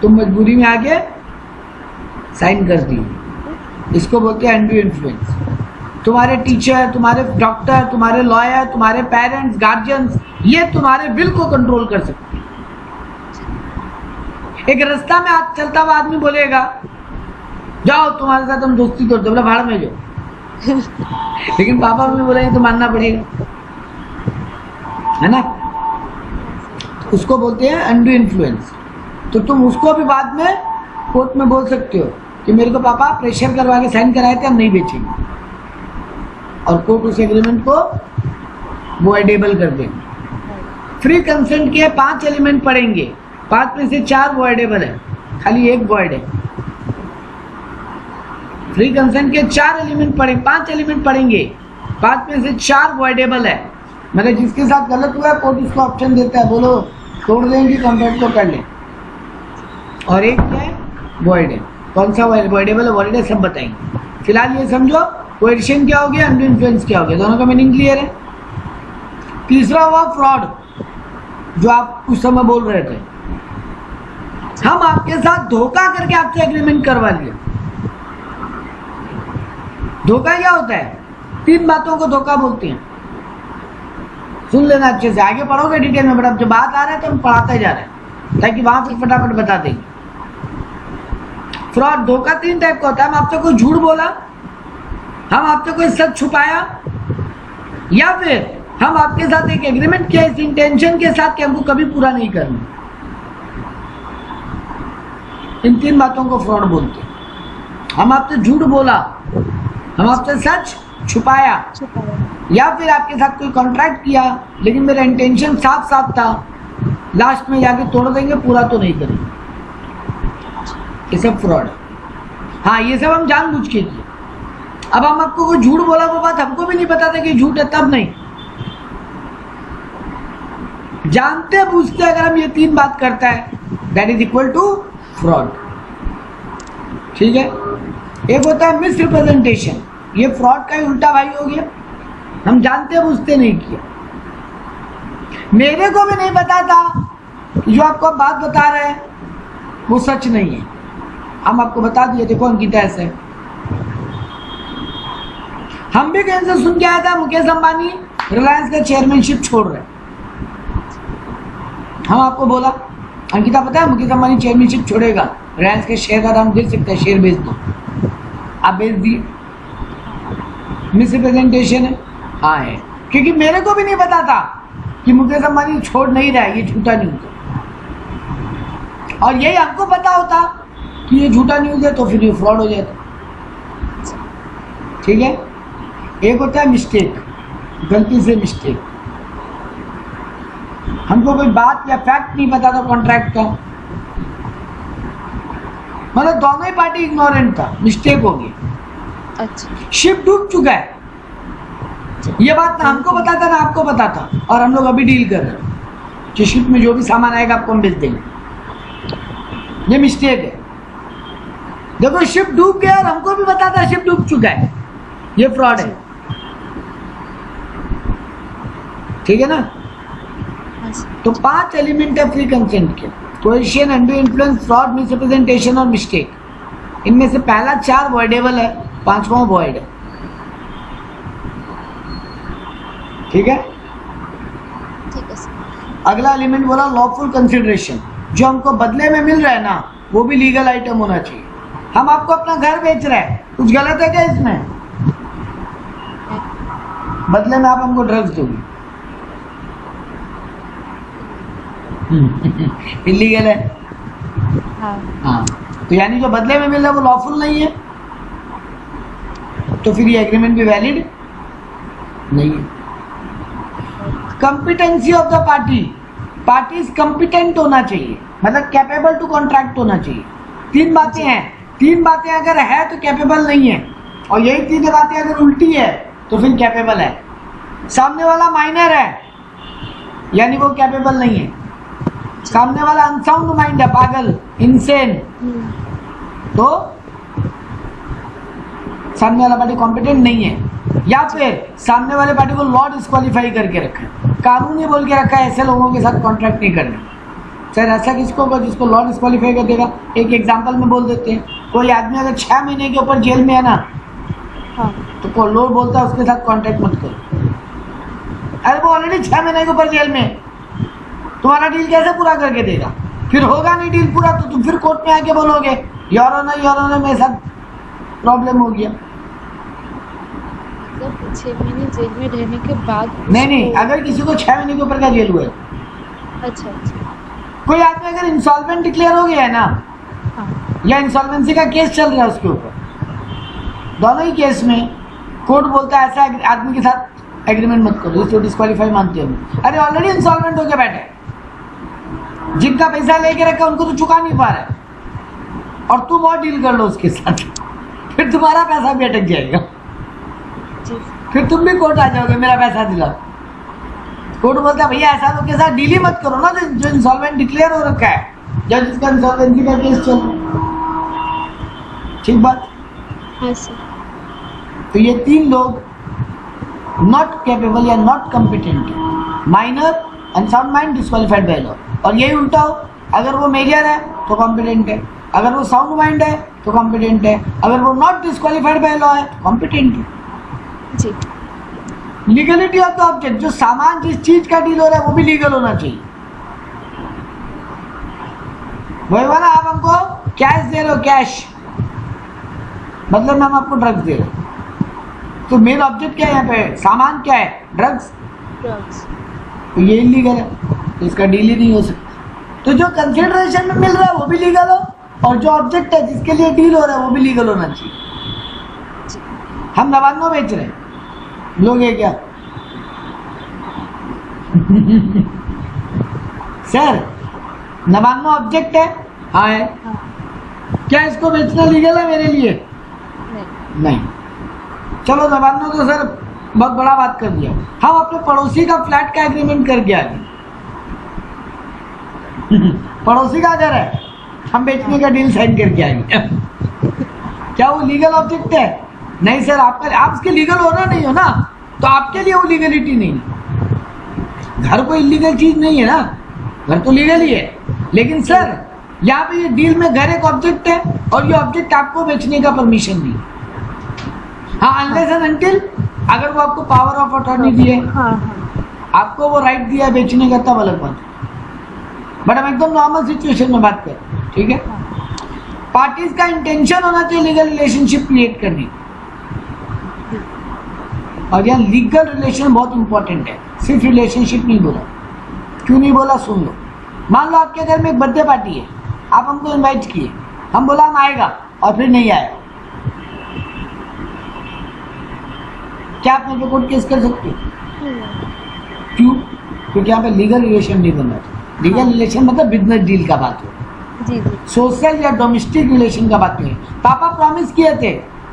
तुम मजबूरी में आके साइन कर दी। इसको बोलते हैं अनड्यू इन्फ्लुएंस। तुम्हारे टीचर, तुम्हारे डॉक्टर, तुम्हारे लॉयर, तुम्हारे पेरेंट्स, गार्जियंस, ये तुम्हारे विल को कंट्रोल कर सकते हैं। एक रास्ता में आज चलता हुआ आदमी बोलेगा जाओ तुम्हारे साथ हम दोस्ती करते, बोला भाड़ में जाओ। लेकिन पापा मम्मी बोलेंगे तो मानना पड़ेगा, है ना। उसको बोलते हैं अनड्यू इन्फ्लुएंस। तो तुम उसको भी बाद में कोर्ट में बोल सकते हो कि मेरे को पापा प्रेशर करवा के साइन कराए थे, हम नहीं बेचेंगे, और कोर्ट उस एग्रीमेंट को वॉइडेबल कर देंगे। फ्री कंसेंट के 5 एलिमेंट पढ़ेंगे, 5 में से 4 वॉइडेबल है, खाली 1 वॉइड है। फ्री कंसेंट के 4 एलिमेंट पढ़े, 5 एलिमेंट पढ़ेंगे, 5 में से 4 वॉइडेबल है। मतलब जिसके साथ गलत हुआ है कोर्ट उसको ऑप्शन देता है, बोलो तोड़ देंगे कॉन्ट्रैक्ट को कर ले। और एक क्या है, वॉइड है। कौन सा वॉइडेबल है, वॉइड है, सब बताएंगे। फिलहाल ये समझो कोएर्शन क्या हो गया, अनड्यू इन्फ्लुएंस क्या हो गया, दोनों का मीनिंग क्लियर है। तीसरा हुआ फ्रॉड, जो आप उस समय बोल रहे थे। हम आपके साथ धोखा करके आपसे एग्रीमेंट करवा लिया। धोखा क्या होता है, 3 बातों को धोखा बोलते हैं। सुन लेना अच्छे से, आगे पढ़ोगे डिटेल में, बट अब जब बात आ रहा है तो हम पढ़ाते जा रहे हैं ताकि वहां से फटाफट बता देंगे। फ्रॉड, धोखा 3 टाइप का होता है। हम आपसे कोई झूठ बोला, हम आपसे कोई सच छुपाया, या फिर हम आपके साथ एक एग्रीमेंट किया इस इंटेंशन के साथ कि हमको कभी पूरा नहीं करना। इन 3 बातों को फ्रॉड बोलते हैं। हम आपसे झूठ बोला, हम आपसे सच छुपाया, या फिर आपके साथ कोई कॉन्ट्रैक्ट किया लेकिन मेरा इंटेंशन साफ साफ था, लास्ट में जाके तोड़ देंगे, पूरा तो नहीं करेंगे। ये सब फ्रॉड है। हाँ, ये सब हम जानबूझ के किए। अब हम आपको कोई झूठ बोला, वो बात हमको भी नहीं पता था कि झूठ है, तब नहीं। जानते बूझते अगर हम ये 3 बात करता है, that is equal to fraud. ठीक है। एक होता है मिस रिप्रेजेंटेशन, ये फ्रॉड का ही उल्टा भाई हो गया। हम जानते बूझते नहीं किया। मेरे को भी नहीं पता था जो आपको बात बता रहे हैं वो सच नहीं है, हम आपको बता दिए, देखो अंकिता ऐसे। हम भी कहीं से सुन के आया था मुकेश अंबानी रिलायंस का चेयरमैनशिप छोड़ रहे। हम आपको बोला अंकिता पता है मुकेश अंबानी चेयरमैनशिप छोड़ेगा, रिलायंस के शेयर का दाम दे सकता है, शेयर बेच दो। आप बेच दिए, मिसरिप्रेजेंटेशन है। हाँ है, क्योंकि मेरे को भी नहीं पता था कि मुकेश अंबानी छोड़ नहीं रहा है, ये झूठा न्यूज है। और यही हमको पता होता कि ये झूठा न्यूज है तो फिर ये फ्रॉड हो जाता। ठीक है। एक होता है मिस्टेक, गलती से मिस्टेक। हमको कोई बात या फैक्ट नहीं पता था कॉन्ट्रैक्ट का, मतलब दोनों ही पार्टी इग्नोरेंट था, मिस्टेक हो गई। अच्छा। शिप डूब चुका है, ये बात ना हमको पता था ना आपको पता था, और हम लोग अभी डील कर रहे हैं कि शिप में जो भी सामान आएगा आपको हम बेच देंगे। ये मिस्टेक है। देखो शिप डूब गया और हमको भी पता था शिप डूब चुका है, ये फ्रॉड है। ठीक है ना। तो 5 एलिमेंट है फ्री कंसेंट के, कोएर्शन, अनड्यू इन्फ्लुएंस, फ्रॉड, मिसरिप्रेजेंटेशन और मिस्टेक। इनमें से पहला 4 वॉइडेबल है, 5वां वॉइड है। ठीक है। ठीक है सर। अगला एलिमेंट बोला लॉफुल कंसिडरेशन, जो हमको बदले में मिल रहा है ना वो भी लीगल आइटम होना चाहिए। हम आपको अपना घर बेच रहे हैं, कुछ गलत है क्या इसमें? बदले में आप हमको ड्रग्स दोगे, इलीगल है। हाँ। हाँ, तो यानी जो बदले में मिल रहा है वो लॉफुल नहीं है, तो फिर ये एग्रीमेंट भी वैलिड नहीं है। Competency of the party, parties competent होना चाहिए, मतलब कैपेबल टू कॉन्ट्रैक्ट होना चाहिए। 3 बातें हैं, 3 बातें अगर है तो कैपेबल नहीं है, और यही 3 बातें अगर उल्टी है तो फिर कैपेबल है। सामने वाला माइनर है यानी वो कैपेबल नहीं है। सामने वाला अनसाउंड माइंड है, पागल, इनसेन, तो सामने वाला पार्टी कॉम्पिटेंट नहीं है। या फिर सामने वाले पार्टी को लॉ डिस्क्वालीफाई करके रखा है, कानून ही बोल के रखा है ऐसे लोगों के साथ कॉन्ट्रैक्ट नहीं करना। सर ऐसा किसको होगा जिसको लॉ डिस्क्वालीफाई कर देगा? एक एग्जांपल में बोल देते हैं, कोई आदमी अगर 6 महीने के ऊपर जेल में है ना, तो लॉ बोलता है उसके साथ कॉन्ट्रैक्ट मत करो। अरे वो ऑलरेडी 6 महीने के ऊपर जेल में, तुम्हारा डील कैसे पूरा करके देगा? फिर होगा नहीं डील पूरा तो तुम फिर कोर्ट में आके बोलोगे योर ऑनर मेरे साथ प्रॉब्लम हो गया। 6 महीने जेल में रहने के बाद नहीं, अगर किसी को 6 महीने के ऊपर का जेल हुआ है, अच्छा, कोई आदमी अगर इंसॉल्वेंट डिक्लेयर हो गया है ना, या इंसॉल्वेंसी का केस चल रहा है उसके ऊपर, दोनों ही केस में कोर्ट बोलता है ऐसा आदमी के साथ एग्रीमेंट मत करो, इसको डिस्क्वालीफाई मानते हो। अरे ऑलरेडी इंसॉल्वेंट होके बैठे, जिनका पैसा लेके रखा उनको तो चुका नहीं पा रहे, और तुम और डील कर लो उसके साथ, फिर तुम्हारा पैसा भी अटक जाएगा, फिर तुम भी कोर्ट आ जाओगे मेरा पैसा दिलाओ। कोर्ट बोलता है भैया ऐसा लोग के साथ डील ही मत करो ना जो इंसॉल्वेंट डिक्लेयर हो रखा है, जब जिसका इंसॉल्वेंसी का केस चल रहा। ठीक बात? हाँ सर। तो ये 3 लोग नॉट कैपेबल या not competent, minor, unsound mind, disqualified by law. और यही उल्टा हो, अगर वो मेजर है तो कॉम्पिटेंट है, अगर वो साउंड माइंड है तो कॉम्पिटेंट है, अगर वो नॉट डिस्क्वालीफाइड बाय लॉ है तो कॉम्पिटेंट है। जी। लीगलिटी ऑफ द ऑब्जेक्ट, जो सामान जिस चीज का डील हो रहा है वो भी लीगल होना चाहिए। वही वाला, आप हमको कैश दे रहे हो, कैश मतलब हम आपको ड्रग्स दे रहे हो, तो मेन ऑब्जेक्ट क्या है यहाँ पे, सामान क्या है, ड्रग्स, तो ये इलीगल है, तो इसका डील ही नहीं हो सकता। तो जो कंसिडरेशन में मिल रहा है वो भी लीगल हो, और जो ऑब्जेक्ट है जिसके लिए डील हो रहा है वो भी लीगल होना चाहिए। हम नवान्नो बेच रहे हैं, लोग है क्या? सर नवान्नो ऑब्जेक्ट है, हाँ है, क्या इसको बेचना लीगल है मेरे लिए? नहीं। चलो नवान्नो तो सर बहुत बड़ा बात कर दिया, हम अपने पड़ोसी का फ्लैट का एग्रीमेंट करके आ गए, पड़ोसी का घर है, हम बेचने का डील साइन करके आएंगे, क्या वो लीगल ऑब्जेक्ट है? नहीं सर, आप उसके लीगल ओनर नहीं हो ना, तो आपके लिए वो लीगलिटी नहीं है। घर कोई इलीगल चीज नहीं है ना, घर तो लीगल ही है, लेकिन सर यहाँ पे ये डील में घर एक ऑब्जेक्ट है और ये ऑब्जेक्ट आपको बेचने का परमिशन नहीं है। हाँ, अनलेस एंड अनटिल अगर वो आपको पावर ऑफ अटॉर्नी दिए, आपको वो राइट दिया है बेचने का, तब अलग बात है। बट हम एकदम नॉर्मल सिचुएशन में बात करें, ठीक है? पार्टीज का इंटेंशन होना चाहिए लीगल रिलेशनशिप क्रिएट करने, और यहाँ लीगल रिलेशन बहुत इंपॉर्टेंट है, सिर्फ रिलेशनशिप नहीं बोला। क्यों नहीं बोला सुन लो। मान लो आपके घर में एक बर्थडे पार्टी है, आप हमको इनवाइट किए, हम बोला हम आएगा और फिर नहीं आया, क्या आप मेरे पे कोर्ट केस कर सकते हो? क्यों? क्योंकि यहाँ पे लीगल रिलेशन नहीं बना। लीगल रिलेशन मतलब बिजनेस डील का बात हो, सोशल या डोमेस्टिक रिलेशन का बात नहीं। पापा प्रॉमिस किए थे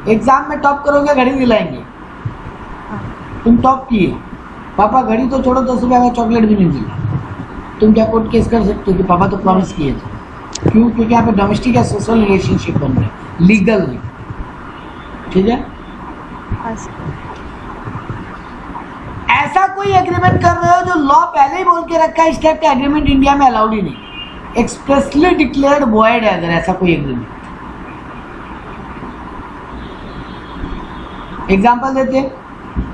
एग्जाम में टॉप करोगे घड़ी दिलाएंगे, तुम टॉप किए, पापा घड़ी तो छोड़ो 10 रुपये का चॉकलेट भी नहीं दिया, तुम क्या कोर्ट केस कर सकते हो कि पापा तो प्रॉमिस किए थे? क्यों? क्योंकि यहाँ पे डोमेस्टिक या सोशल रिलेशनशिप बन रहे हैं, लीगल नहीं। ठीक है? ऐसा कोई एग्रीमेंट कर रहे हो जो लॉ पहले ही बोल के रखा है इस टाइप का एग्रीमेंट इंडिया में अलाउड ही नहीं, एक्सप्रेसली डिक्लेयर्ड वॉइड है अगर ऐसा कोई एग्रीमेंट। एग्जांपल देते हैं,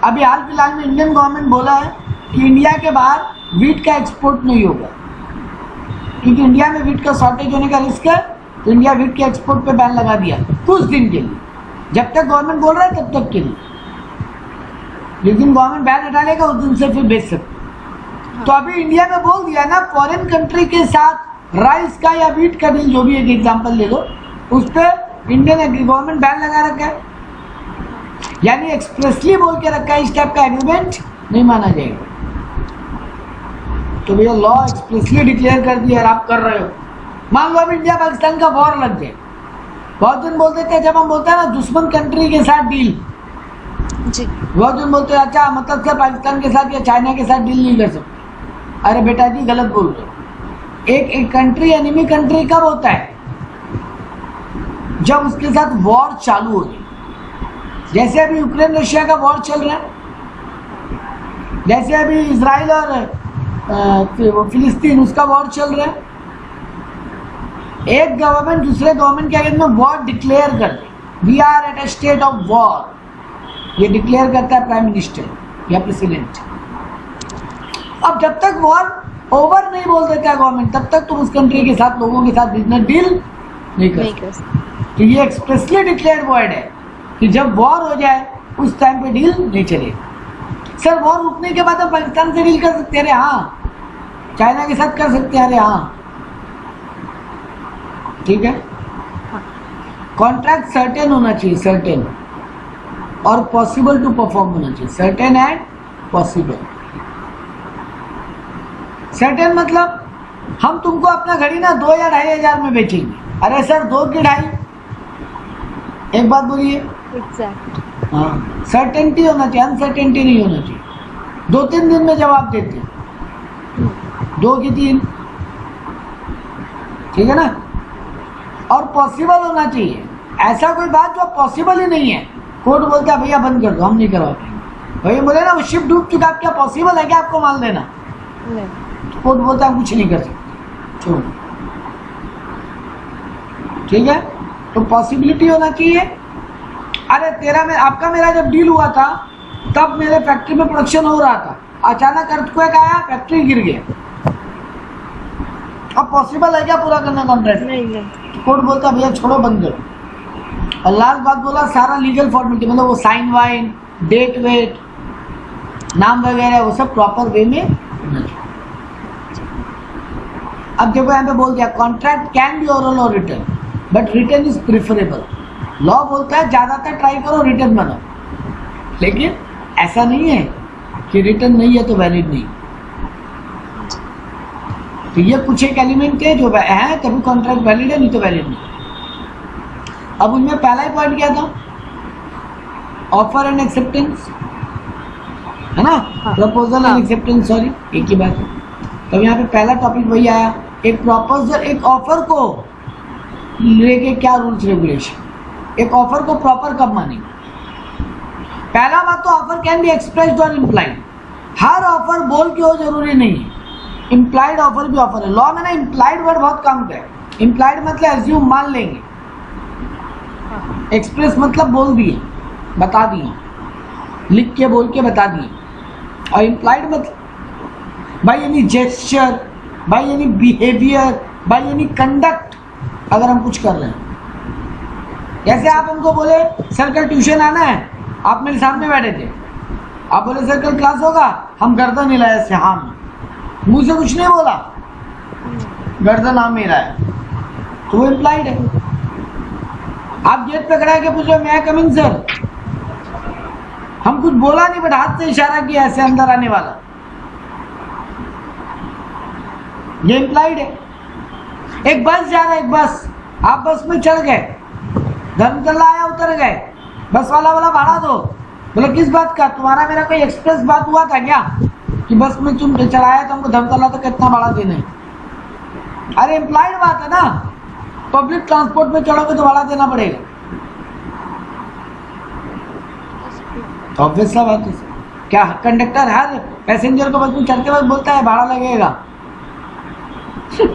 अभी हाल फिलहाल में इंडियन गवर्नमेंट बोला है कि इंडिया के बाहर वीट का एक्सपोर्ट नहीं होगा, क्योंकि इंडिया में वीट का शॉर्टेज होने का रिस्क है, तो इंडिया वीट के एक्सपोर्ट पे बैन लगा दिया कुछ दिन के लिए, जब तक गवर्नमेंट बोल रहा है तब तक के लिए। जिस दिन गवर्नमेंट बैन हटा लेगा उस दिन से फिर बेच सकते। तो अभी इंडिया में बोल दिया ना, फॉरेन कंट्री के साथ राइस का या वीट का डील, जो भी एक एग्जांपल ले लो, उस पर इंडियन गवर्नमेंट बैन लगा रखा है, यानी एक्सप्रेसली बोल के रखा है इस टाइप का एग्रीमेंट नहीं माना जाएगा। तो भैया लॉ एक्सप्रेसली डिक्लेयर कर दिया और आप कर रहे हो। मान लो अब इंडिया पाकिस्तान का वॉर लग जाए, बहुत दिन बोल देते हैं, जब हम बोलते हैं ना दुश्मन कंट्री के साथ डील, जी वो जो बोलते हैं अच्छा मतलब से पाकिस्तान के साथ या चाइना के साथ डील नहीं कर सकते। अरे बेटा जी गलत बोल रहे हो। एक कंट्री एनिमी कंट्री कब होता है? जब उसके साथ वॉर चालू हो जाए। जैसे अभी यूक्रेन रशिया का वॉर चल रहा है, जैसे अभी इजराइल और फिलिस्तीन उसका वॉर चल रहा है। एक गवर्नमेंट दूसरे गवर्नमेंट के अगेंस्ट में वॉर डिक्लेयर कर दे, we are at a state of war, ये डिक्लेयर करता है प्राइम मिनिस्टर या प्रेसिडेंट। अब जब तक वॉर ओवर नहीं बोल देता गवर्नमेंट, तब तक तुम उस कंट्री के साथ लोगों के साथ बिजनेस डील नहीं कर सकते। तो ये एक्सप्रेसली डिक्लेयर्ड वर्ड है कि जब वॉर हो जाए उस टाइम पे डील नहीं चलेगी। सर वॉर रुकने के बाद हम पाकिस्तान से डील कर सकते हैं? अरे हाँ, चाइना के साथ कर सकते हैं। अरे हाँ, ठीक है। कॉन्ट्रैक्ट सर्टेन होना चाहिए, सर्टेन और पॉसिबल टू परफॉर्म होना चाहिए। Certain and possible. सर्टेन मतलब हम तुमको अपना घड़ी ना 2 या 2,500 में बेचेंगे। अरे सर 2 की 2.5, एक बात बोलिए। एग्जैक्ट। हाँ, सर्टेनिटी होना चाहिए, अनसर्टेनिटी नहीं होना चाहिए। 2-3 दिन में जवाब देते, 2 की 3, ठीक है ना। और पॉसिबल होना चाहिए। ऐसा कोई बात जो पॉसिबल ही नहीं है, कोर्ट बोलता है भैया बंद कर दो, हम नहीं करवा पाएंगे। भैया बोले ना वो शिप डूब चुका, क्या पॉसिबल है क्या आपको माल देना? तो कोर्ट बोलता है हम कुछ नहीं कर सकते, छोड़ो, ठीक है। तो पॉसिबिलिटी होना चाहिए। अरे तेरा में आपका मेरा जब डील हुआ था तब मेरे फैक्ट्री में प्रोडक्शन हो रहा था, अचानक अर्थक्वेक आया, फैक्ट्री गिर गया। अब पॉसिबल है क्या पूरा करना कॉन्ट्रैक्ट? नहीं। कोर्ट बोलता भैया छोड़ो, बंद करो। और लास्ट बात बोला सारा लीगल फॉर्मेलिटी, मतलब वो साइन वाइन, डेट वेट, नाम वगैरह वो सब प्रॉपर वे में होना चाहिए। अब देखो यहाँ पे बोल दिया कॉन्ट्रैक्ट कैन बी ओरल और return, but return is preferable. Law बोलता है ज्यादातर ट्राई करो रिटर्न बनाओ, लेकिन ऐसा नहीं है कि रिटर्न नहीं है तो वैलिड नहीं। तो ये कुछ एक एलिमेंट है जो है, तभी कॉन्ट्रैक्ट वैलिड है, नहीं तो वैलिड नहीं। अब उनमें पहला ही पॉइंट क्या था? ऑफर एंड एक्सेप्टेंस, है ना। प्रपोजल एंड एक्सेप्टेंस, सॉरी एक ही बात है। तब यहाँ पे पहला टॉपिक वही आया, एक प्रपोजल, एक ऑफर को लेके क्या रूल्स रेगुलेशन, एक ऑफर को प्रॉपर कब मानेंगे। पहला बात तो ऑफर कैन बी एक्सप्रेस्ड और इम्प्लाइड। हर ऑफर बोल के हो जरूरी नहीं है, इम्प्लाइड ऑफर भी ऑफर है। लॉ में ना इम्प्लाइड वर्ड बहुत कम है। इम्प्लाइड मतलब एज्यूम, मान लेंगे। एक्सप्रेस मतलब बोल दिए, बता दिए, लिख के बोल के बता दिए। और इम्प्लाइड मतलब by any gesture, by any behaviour, bye any conduct, अगर हम कुछ कर रहे हैं। जैसे आप हमको बोले सर कल ट्यूशन आना है, आप मेरे सामने बैठे थे, आप बोले सर कल क्लास होगा, हम गर्दन हिलाए से, हाँ, मुंह से कुछ नहीं बोला, गर्दन हाँ मेरा है, तो वो इम्प्लाइड है। आप गेट पे खड़ा के पूछो मैं कम इन सर, हम कुछ बोला नहीं बट हाथ से इशारा किया ऐसे अंदर आने वाला, ये इम्प्लाइड है। एक बस जा रहा है, एक बस, आप बस में चढ़ गए, धर्मतला आया, उतर गए, बस वाला बोला भाड़ा दो, बोले किस बात का, तुम्हारा मेरा कोई एक्सप्रेस बात हुआ था क्या कि बस में तुम चढ़ाया तो हमको धर्मतला तक कितना भाड़ा देना है? अरे इम्प्लाइड बात है ना, पब्लिक ट्रांसपोर्ट में चढ़ोगे तो भाड़ा देना पड़ेगा, ऑब्वियस सा बात है। क्या कंडक्टर हर पैसेंजर को बस में चढ़ते वक्त बोलता है भाड़ा लगेगा?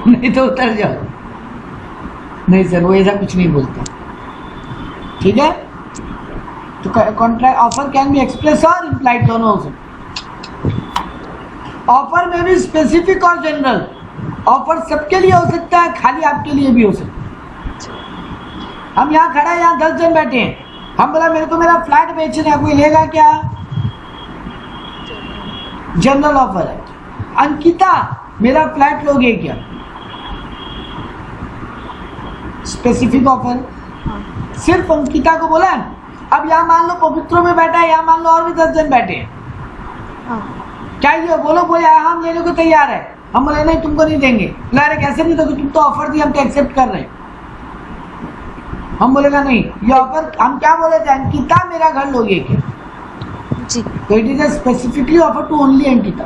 नहीं तो उतर जाओ, नहीं सर वो ऐसा कुछ नहीं बोलता, ठीक है। तो contract offer can be express और इम्प्लाइड, दोनों हो सकते। ऑफर में भी स्पेसिफिक और जनरल। ऑफर सबके लिए हो सकता है, खाली आपके लिए भी हो सकता है। हम यहाँ खड़ा है, यहाँ 10 जन बैठे हैं, हम बोला मेरे को मेरा फ्लैट बेचना है, कोई लेगा क्या? जनरल ऑफर है। अंकिता मेरा फ्लैट लोगे क्या? Specific offer. सिर्फ अंकिता को बोला। अब यहाँ मान लो पवित्रों में बैठा है, यहाँ मान लो और भी 10 जन बैठे हैं, क्या ये बोलो बोले हम लेने को तैयार है, हम बोले नहीं तुमको नहीं देंगे, अरे कैसे नहीं दोगे, तुम तो ऑफर दी, हम तो एक्सेप्ट कर रहे हैं। हम बोलेगा नहीं ये ऑफर, हम क्या बोले थे, अंकिता मेरा घर लोगे क्या? जी तो it is specifically offer to only Ankita.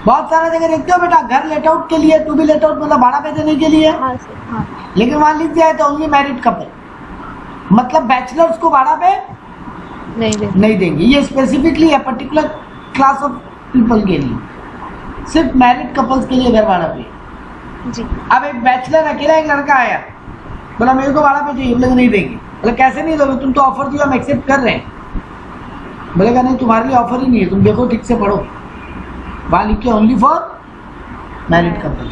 बहुत सारा जगह देखते हो बेटा, घर लेट आउट के लिए, टू बी लेट आउट मतलब भाड़ा पे देने के लिए, हाँ सर हाँ लेकिन वहां लिख दिया है तो ओनली मैरिड कपल, मतलब बैचलर्स को भाड़ा पे नहीं देंगे। ये स्पेसिफिकली है पर्टिकुलर क्लास ऑफ पीपल के लिए, सिर्फ मैरिड कपल्स के लिए घर भाड़ा पे। जी अब एक बैचलर अकेला एक लड़का आया, बोला मेरे को भाड़ा पे चाहिए, बोले नहीं देंगे। बोले कैसे नहीं दोगे, तुम तो ऑफर दिया, हम एक्सेप्ट कर रहे हैं। बोलेगा नहीं, तुम्हारे लिए ऑफर ही नहीं है, तुम देखो ठीक से पढ़ो, वहां लिखे ओनली फॉर मैरिड कपल।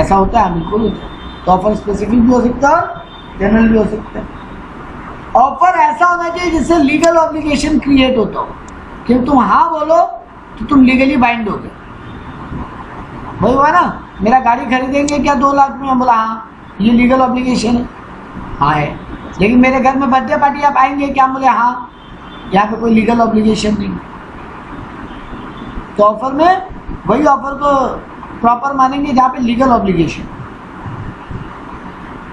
ऐसा होता है, बिल्कुल होता है। तो ऑफर स्पेसिफिक भी हो सकता है और जनरल भी हो सकता है। ऑफर ऐसा होना चाहिए जिससे लीगल ऑब्लिगेशन क्रिएट होता हो, कि तुम हाँ बोलो तो तुम लीगली बाइंड हो गए। वही हुआ ना, मेरा गाड़ी खरीदेंगे क्या 2 लाख में, बोला हाँ, ये लीगल ऑब्लिगेशन है, हाँ है। लेकिन मेरे घर में बर्थडे पार्टी आप आएंगे क्या, बोले हाँ, यहाँ पे कोई लीगल ऑब्लिगेशन नहीं। तो ऑफर में वही ऑफर को प्रॉपर मानेंगे जहाँ पे लीगल ऑब्लिगेशन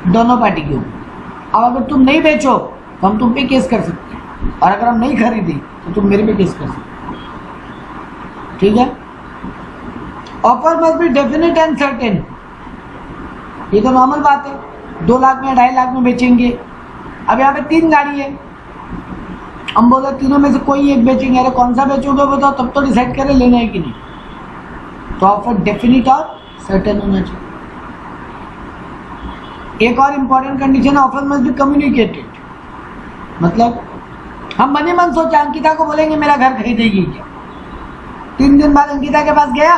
दोनों पार्टी के ऊपर। अब अगर तुम नहीं बेचो तो हम तुम पे केस कर सकते हैं, और अगर हम नहीं खरीदे तो तुम मेरे पे केस कर सकते हो, ठीक है। Offer must B definite and certain, ये तो नॉर्मल बात है। 2 लाख में 2.5 लाख में बेचेंगे। अब यहाँ पे 3 गाड़ी है, हम बोले तीनों में से कोई एक बेचेंगे, अरे कौन सा बेचोगे बताओ, तब तो डिसाइड करें लेना है कि नहीं। तो ऑफर डेफिनेट और सर्टेन होना चाहिए। एक और important condition, offer must be communicated, मतलब हम मन ही मन सोचा अंकिता को बोलेंगे मेरा घर खरीदेगी क्या, 3 दिन बाद अंकिता के पास गया,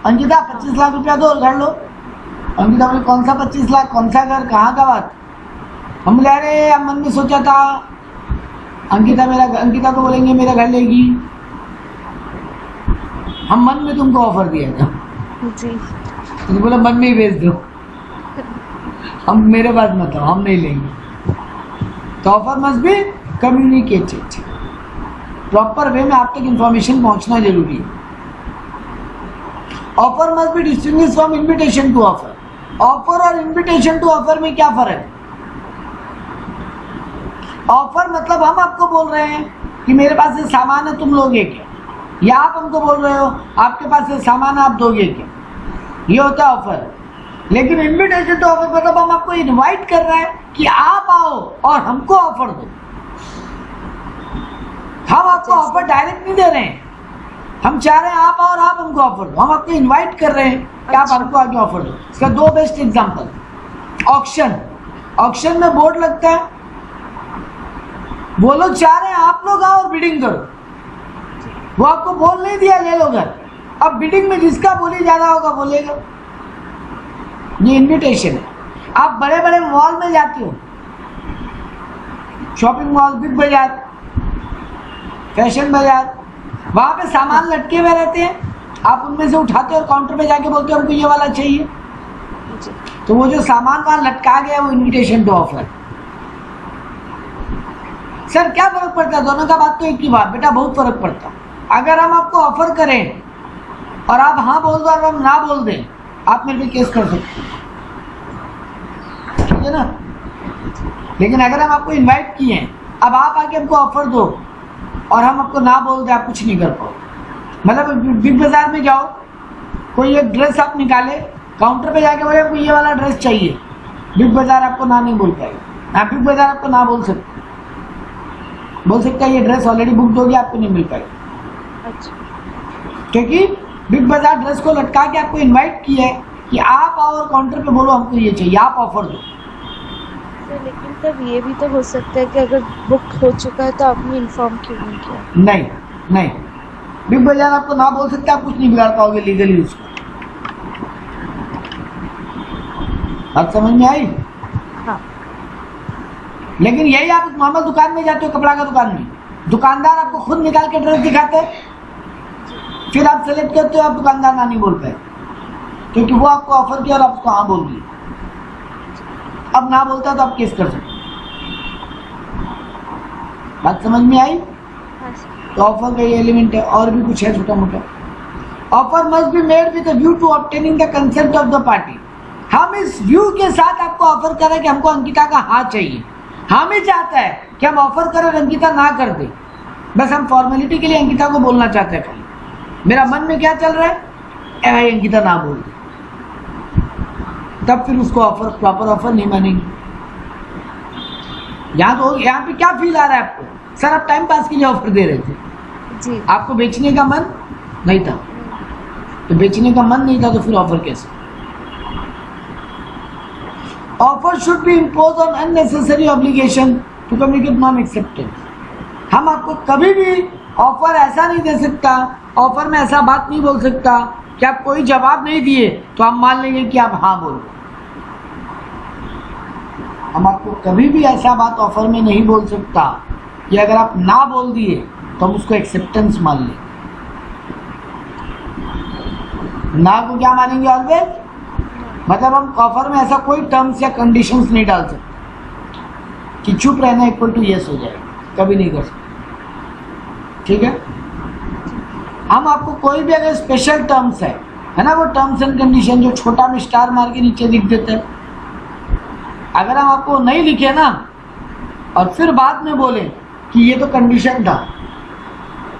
अंकिता 25 लाख रुपया दो घर लो। अंकिता बोले कौन सा 25 लाख, कौन सा घर, कहाँ का बात। हम बोले अरे हम मन में सोचा था अंकिता को बोलेंगे मेरा घर लेगी, हम मन में तुमको ऑफर दिया था जी, तो बोला मन में ही भेज दो, हम मेरे पास मत आओ, हम नहीं लेंगे। तो offer must be communicated, proper way में आप तक इंफॉर्मेशन पहुंचना जरूरी है। Offer must be distinguished from invitation to offer. Offer और इन्विटेशन टू ऑफर में क्या फर्क है। ऑफर मतलब हम आपको बोल रहे हैं कि मेरे पास ये सामान है, तुम लोगे क्या, या आप हमको बोल रहे हो आपके पास ये सामान है, आप दोगे क्या, ये होता है ऑफर। लेकिन इन्विटेशन टू ऑफर मतलब हम आपको इनवाइट कर रहे हैं कि आप आओ और हमको ऑफर दो। हम आपको ऑफर डायरेक्ट नहीं दे रहे हैं, हम चाह रहे हैं आप आओ और आप हमको ऑफर दो। हम आपको इनवाइट कर रहे हैं कि आप हमको आगे ऑफर दो। इसका 2 बेस्ट एग्जांपल, ऑक्शन। ऑक्शन में बोर्ड लगता है, वो लोग चाह रहे हैं आप लोग आओ और बिडिंग करो, वो आपको बोल नहीं दिया ले लो घर। अब बिडिंग में जिसका बोली ज्यादा होगा बोलेगा, ये इन्विटेशन है। आप बड़े बड़े मॉल में जाते हो, शॉपिंग मॉल, बिग बाजार, फैशन बाजार, वहां पे सामान लटके हुए रहते हैं, आप उनमें से उठाते हो और काउंटर पे जाके बोलते हो हमको ये वाला चाहिए, तो वो जो सामान वहां लटका गया वो इन्विटेशन टू ऑफर। सर क्या फर्क पड़ता है, दोनों का बात तो एक ही बात बेटा, बहुत फर्क पड़ता है। अगर हम आपको ऑफर करें और आप हाँ बोल दो और हम ना बोल दें, आप मेरे पे केस कर सकते हैं, ठीक है ना। लेकिन अगर हम आपको इनवाइट किए हैं, अब आप आके हमको ऑफर दो और हम आपको ना बोल दें, आप कुछ नहीं कर पाओ। मतलब बिग बाजार में जाओ, कोई एक ड्रेस आप निकाले, काउंटर पे जाके बोले हमको ये वाला ड्रेस चाहिए, बिग बाजार आपको ना नहीं बोल पाएगा। हाँ, बिग बाजार आपको ना बोल सकता है ये ड्रेस ऑलरेडी बुक होगी, आपको नहीं मिल पाएगी। अच्छा, क्योंकि बिग बाजार ड्रेस को लटका के आपको इनवाइट किया है कि आप आओ और काउंटर पे बोलो हमको ये चाहिए, आप ऑफर दो। तो लेकिन तब ये भी तो हो सकता है कि अगर बुक हो चुका है तो आपने इन्फॉर्म क्यों नहीं किया। नहीं, बिग बाजार आपको ना बोल सकते, आप कुछ नहीं बिगाड़ पाओगे लीगली उसको। बात समझ में आई। हाँ, लेकिन यही आप नॉर्मल दुकान में जाते हो, कपड़ा का दुकान में, दुकानदार आपको खुद निकाल के ड्रेस दिखाते हैं, फिर आप सेलेक्ट करते हो, आप दुकानदार ना नहीं बोल पाए क्योंकि वो आपको ऑफर किया और आप उसको हाँ बोल दिए। अब ना बोलता तो आप केस कर सकते। बात समझ में आई। तो ऑफर का ये एलिमेंट है, और भी कुछ है छोटा मोटा। Offer must be made with a view to obtaining the consent of the party. हम इस व्यू के साथ आपको ऑफर कर रहे हैं कि हमको अंकिता का हाँ चाहिए, हम ही चाहता है कि हम ऑफर करें और अंकिता ना कर दे, बस हम फॉर्मेलिटी के लिए अंकिता को बोलना चाहते हैं खाली। मेरा मन में क्या चल रहा है, ए भाई अंकिता ना बोल दे, तब फिर उसको ऑफर, प्रॉपर ऑफर नहीं मानेंगे। यहाँ पे क्या फील आ रहा है आपको, सर आप टाइम पास के लिए ऑफर दे रहे थे जी। आपको बेचने का मन नहीं था, तो बेचने का मन नहीं था तो फिर ऑफर कैसे? Offer should be impose on unnecessary obligation to communicate non acceptance. हम आपको कभी भी ऑफर ऐसा नहीं दे सकता, ऑफर में ऐसा बात नहीं बोल सकता कि आप कोई जवाब नहीं दिए तो हम मान लेंगे कि आप हाँ बोलो। हम आपको कभी भी ऐसा बात ऑफर में नहीं बोल सकता कि अगर आप ना बोल दिए तो हम उसको एक्सेप्टेंस मान लें। ना को क्या मानेंगे ऑलवेज, मतलब हम ऑफर में ऐसा कोई टर्म्स या कंडीशंस नहीं डाल सकते कि चुप रहना इक्वल टू यस हो जाएगा, कभी नहीं कर सकते। ठीक है, हम आपको कोई भी अगर स्पेशल टर्म्स है ना, वो टर्म्स एंड कंडीशन जो छोटा में स्टार मार के नीचे लिख देते हैं, अगर हम आपको नहीं लिखे ना और फिर बाद में बोले कि ये तो कंडीशन था,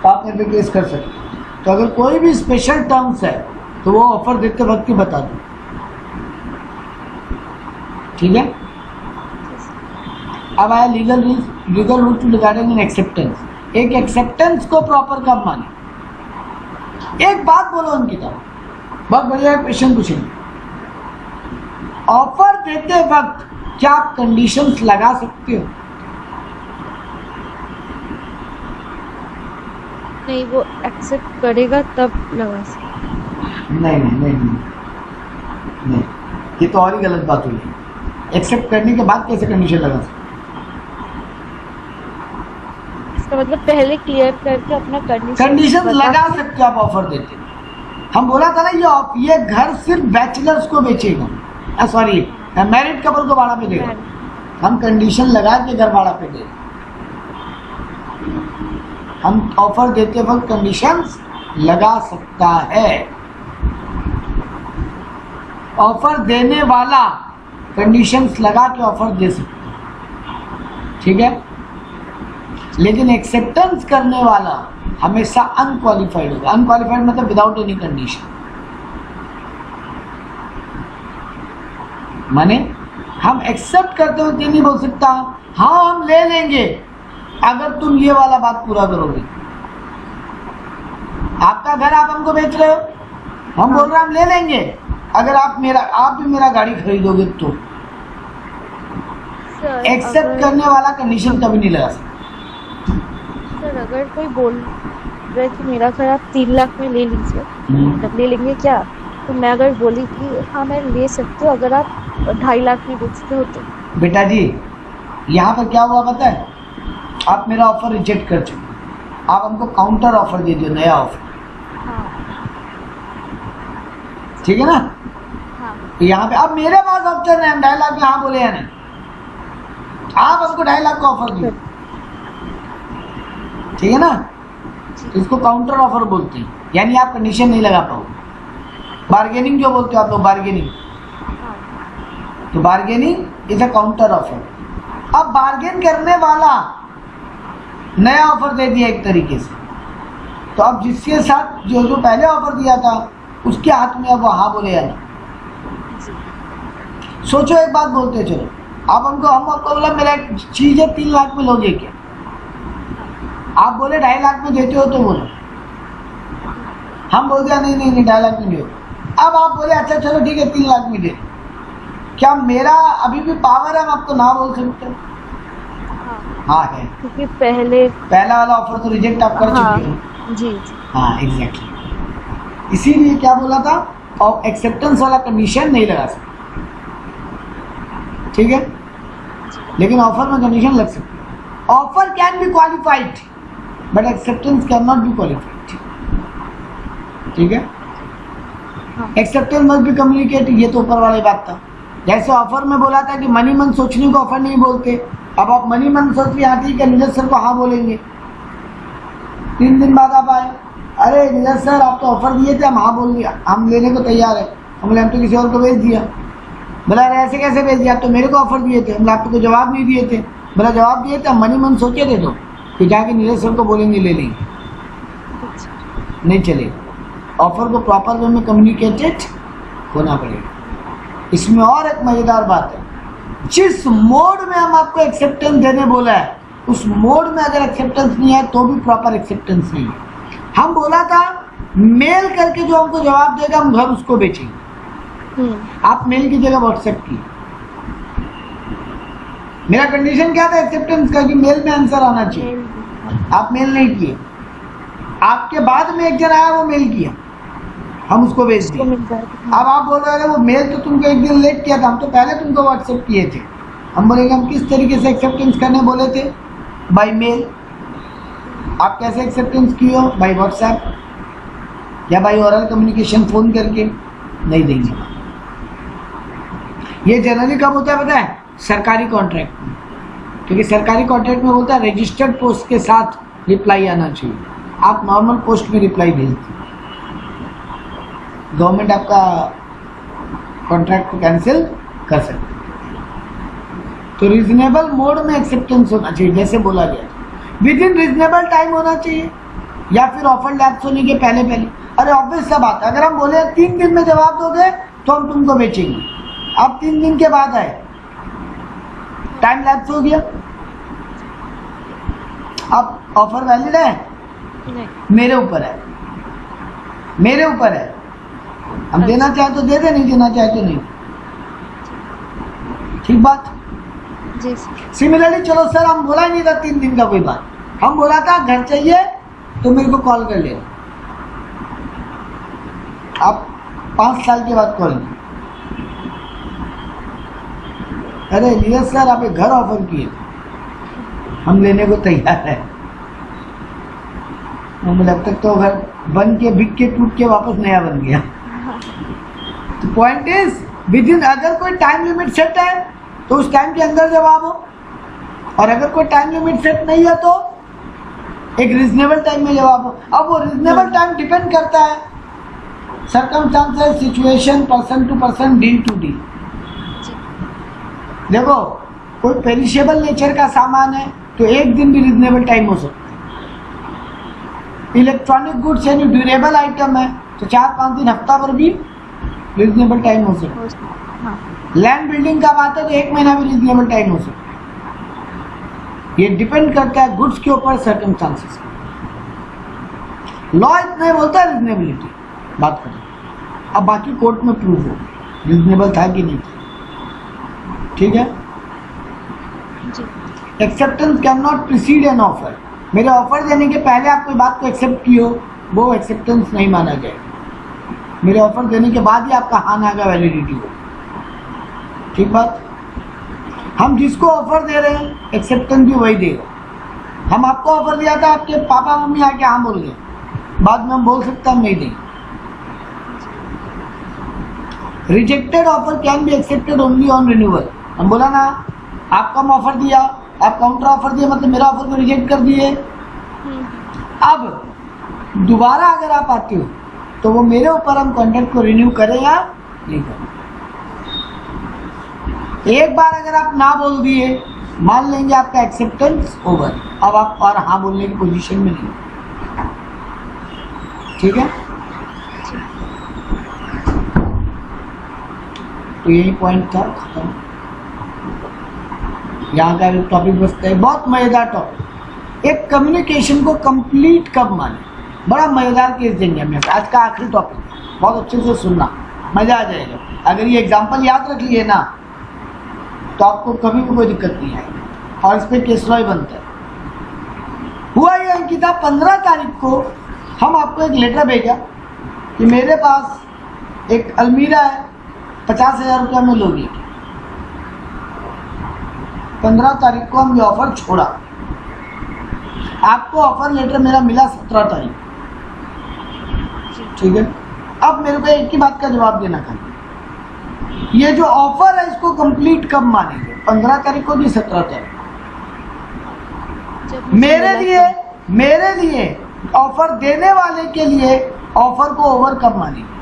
तो आप मेरे पे केस कर सकते। तो अगर कोई भी स्पेशल टर्म्स है तो वो ऑफर देते वक्त ही बता दो। ठीक है, अब आया legal rule to regarding an acceptance. एक एक्सेप्टेंस को प्रॉपर कब माने? एक बात बोलो अंकिता, बहुत बढ़िया क्वेश्चन पूछेंगे। ऑफर देते वक्त क्या आप कंडीशंस लगा सकते हो? नहीं, वो एक्सेप्ट करेगा तब लगा सकते। नहीं, ये तो और ही गलत बात हुई। एक्सेप्ट करने के बाद कैसे कंडीशन लगा सकते? इसका मतलब पहले क्लियर करके अपना कंडीशन लगा सकते हो आप ऑफर देते। हम बोला था ना ये घर सिर्फ बैचलर्स को बेचेगा, सॉरी मैरिड कपल को भाड़ा पे देगा। हम कंडीशन लगा के घर भाड़ा पे दे, हम ऑफर देते वक्त कंडीशंस लगा सकता है। ऑफर देने वाला कंडीशंस लगा के ऑफर दे सकता है। ठीक है, लेकिन एक्सेप्टेंस करने वाला हमेशा अनक्वालिफाइड होगा। अनक्वालिफाइड मतलब विदाउट एनी कंडीशन, माने हम एक्सेप्ट करते हुए नहीं बोल सकता हाँ हम ले लेंगे अगर तुम ये वाला बात पूरा करोगे। आपका घर आप हमको बेच रहे हो, हम बोल रहे हैं हम ले लेंगे अगर आप भी मेरा गाड़ी खरीदोगे तो। एक्सेप्ट करने वाला कंडीशन कभी नहीं लगा सकता। सर अगर कोई बोल रहा है कि मेरा घर आप 3 लाख में ले लीजिए, तब ले लेंगे क्या? तो मैं अगर बोली कि हाँ मैं ले सकती हूँ अगर आप 2.5 लाख में बेचते हो तो। बेटा जी यहाँ पर क्या हुआ पता है, आप मेरा ऑफर रिजेक्ट कर चुके, आप हमको काउंटर ऑफर दे दियो, नया ऑफर। हाँ। ठीक है ना, हाँ। यहाँ पे अब मेरे पास ऑप्शन है, हम 2.5 लाख में हाँ बोले या नहीं, आप हमको 2.5 लाख का ऑफर दिए। ठीक है ना, इसको काउंटर ऑफर बोलते हैं, यानी आप कंडीशन नहीं लगा पाओगे। बार्गेनिंग जो बोलते हो आप लोग, बार्गेनिंग, तो bargaining is a counter offer. अब बार्गेन करने वाला नया ऑफर दे दिया एक तरीके से, तो अब जिसके साथ जो पहले ऑफर दिया था उसके हाथ में अब वो हाँ बोले या नहीं। सोचो एक बात बोलते चलो, हम आपको बोला मेरा चीज है 3 लाख में लोगे क्या? आप बोले 2.5 लाख में देते हो तो बोलो, हम बोल दिया नहीं 2.5 लाख में दो। अब आप बोले अच्छा चलो ठीक है 3 लाख में दे, क्या मेरा अभी भी पावर है हम आपको ना बोल सकते हैं? हाँ है, क्योंकि पहला वाला ऑफर तो रिजेक्ट आप कर चुके हो। जी। हाँ एग्जैक्टली, इसीलिए क्या बोला था, और एक्सेप्टेंस वाला कंडीशन नहीं लगा सकते। ठीक है, लेकिन ऑफर में कंडीशन लग सकती। Offer can be qualified but acceptance can not be qualified. ठीक है, एक्सेप्टेंस मस्ट बी कम्युनिकेट, ये तो ऊपर वाली बात था। जैसे ऑफर में बोला था कि मनी मन सोचने को ऑफर नहीं बोलते, अब आप मनी मन सोच के आती कि नीरज सर को हाँ बोलेंगे। 3 दिन बाद आप आए, अरे नीरज सर आप तो ऑफर दिए थे, हम हाँ बोल दिया, हम लेने को तैयार है। हम तो किसी और को भेज दिया। बोला अरे ऐसे कैसे भेज दिया, आप तो मेरे को ऑफर दिए थे, हम आपको जवाब नहीं दिए थे। मेरा जवाब दिए थे, मन ही मन सोचे थे तो कि जाके नीरज सर को बोलेंगे ले लेंगे, नहीं चलेगा। ऑफर को प्रॉपर वे में कम्युनिकेटेड होना पड़ेगा। इसमें और एक मजेदार बात है, जिस मोड में हम आपको एक्सेप्टेंस देने बोला है उस मोड में अगर एक्सेप्टेंस नहीं है तो भी प्रॉपर एक्सेप्टेंस नहीं है। हम बोला था मेल करके जो हमको जवाब देगा हम घर उसको बेचेंगे, आप मेल की जगह व्हाट्सएप की। मेरा कंडीशन क्या था एक्सेप्टेंस का कि मेल में आंसर आना चाहिए, आप मेल नहीं किए, आपके बाद में एक जन आया वो मेल किया, हम उसको भेज दिए। अब आप बोल रहे हैं वो मेल तो तुमको एक दिन लेट किया था, हम तो पहले तुमको व्हाट्सएप किए थे। हम बोलेंगे हम किस तरीके से एक्सेप्टेंस करने बोले थे, बाय मेल। आप कैसे एक्सेप्टेंस किए हो, बाय व्हाट्सएप या बाय ओरल कम्युनिकेशन, फोन करके नहीं देंगे। ये जनरली कब होता है पता है, सरकारी कॉन्ट्रैक्ट में, क्योंकि सरकारी कॉन्ट्रैक्ट में बोलता है रजिस्टर्ड पोस्ट के साथ रिप्लाई आना चाहिए, आप नॉर्मल पोस्ट में रिप्लाई भेजते, गवर्नमेंट आपका कॉन्ट्रैक्ट को कैंसिल कर सकती है। तो रीजनेबल मोड में एक्सेप्टेंस होना चाहिए, जैसे बोला गया विद इन रीजनेबल टाइम होना चाहिए, या फिर ऑफर लैप्स होने के पहले पहले। अरे ऑब्वियस सा बात है, अगर हम बोले 3 दिन में जवाब दोगे तो हम तुमको बेचेंगे, अब 3 दिन के बाद आए, टाइम लैप्स हो गया, अब ऑफर वैलिड है, मेरे ऊपर है, मेरे ऊपर है, हम देना चाहे तो दे दे, नहीं देना चाहे तो नहीं। ठीक बात। सिमिलरली चलो सर हम बोला ही नहीं था 3 दिन का कोई बात, हम बोला था घर चाहिए तो मेरे को कॉल कर लेना, आप 5 साल के बाद कॉल किए, अरे नीरज सर आप एक घर ऑफर किए, हम लेने को तैयार है। हमें अब तक तो घर बन के बिक के टूट के वापस नया बन गया। तो पॉइंट इज विद इन, अगर कोई टाइम लिमिट सेट है तो उस टाइम के अंदर जवाब हो, और अगर कोई टाइम लिमिट सेट नहीं है तो एक रीजनेबल टाइम में जवाब हो। अब वो रीजनेबल टाइम डिपेंड करता है circumstances, situation, person to person, deal to deal. देखो कोई पेरिशेबल नेचर का सामान है तो 1 दिन भी रीजनेबल टाइम हो सकता है। इलेक्ट्रॉनिक गुड्स यानी ड्यूरेबल आइटम है तो 4-5 दिन, हफ्ता भर भी रीजनेबल टाइम हो सकता है। लैंड बिल्डिंग का बात है तो 1 महीना भी रीजनेबल टाइम हो सकता है। ये डिपेंड करता है गुड्स के ऊपर, सर्कमस्टांसेस। लॉ इतना ही बोलता है रीजनेबिलिटी बात करें, अब बाकी कोर्ट में प्रूफ हो रीजनेबल था कि नहीं था। ठीक है। Acceptance can not preceded an offer, मेरे ऑफर देने के पहले आप कोई बात को एक्सेप्ट की हो वो एक्सेप्टेंस नहीं माना जाएगा, मेरे ऑफर देने के बाद ही आपका हाँ ना का वैलिडिटी हो। ठीक बात। हम जिसको ऑफर दे रहे हैं एक्सेप्टेंस भी वही देगा। हम आपको ऑफर दिया था, आपके पापा मम्मी आके हाँ बोल गए, बाद में हम बोल सकते हम नहीं देंगे। Rejected offer can be accepted only on renewal. हम बोला ना आपको हम ऑफर दिया, आप काउंटर ऑफर दिए, मतलब मेरा ऑफर को रिजेक्ट कर दिए। अब दोबारा अगर आप आते हो तो वो मेरे ऊपर हम कॉन्ट्रैक्ट को रिन्यू करें या नहीं करें। एक बार अगर आप ना बोल दिए, मान लेंगे आपका एक्सेप्टेंस ओवर, अब आप और हाँ बोलने की पोजीशन में नहीं। ठीक है। तो यही पॉइंट था, खत्म। यहाँ का टॉपिक बचता है, बहुत मजेदार टॉपिक। एक कम्युनिकेशन को कंप्लीट कब माने, बड़ा मजेदार केस देंगे हमें। आज का आखिरी टॉपिक, बहुत अच्छे से सुनना, मजा आ जाएगा। अगर ये एग्जांपल याद रख लिए ना तो आपको कभी भी कोई दिक्कत नहीं आएगी, और इस पर केस लॉ बनता है। हुआ ये अंकिता 15 तारीख को हम आपको एक लेटर भेजा कि मेरे पास एक अलमीरा है, 50,000 रुपया में लोगी। 15 तारीख को हम ये ऑफर छोड़ा, आपको ऑफर लेटर मेरा मिला 17 तारीख। ठीक है। अब मेरे को एक ही बात का जवाब देना था, ये जो ऑफर है इसको कंप्लीट कब मानेंगे, 15 तारीख को भी 17 तारीख। मेरे लिए ऑफर देने वाले के लिए ऑफर को ओवर कब मानेंगे,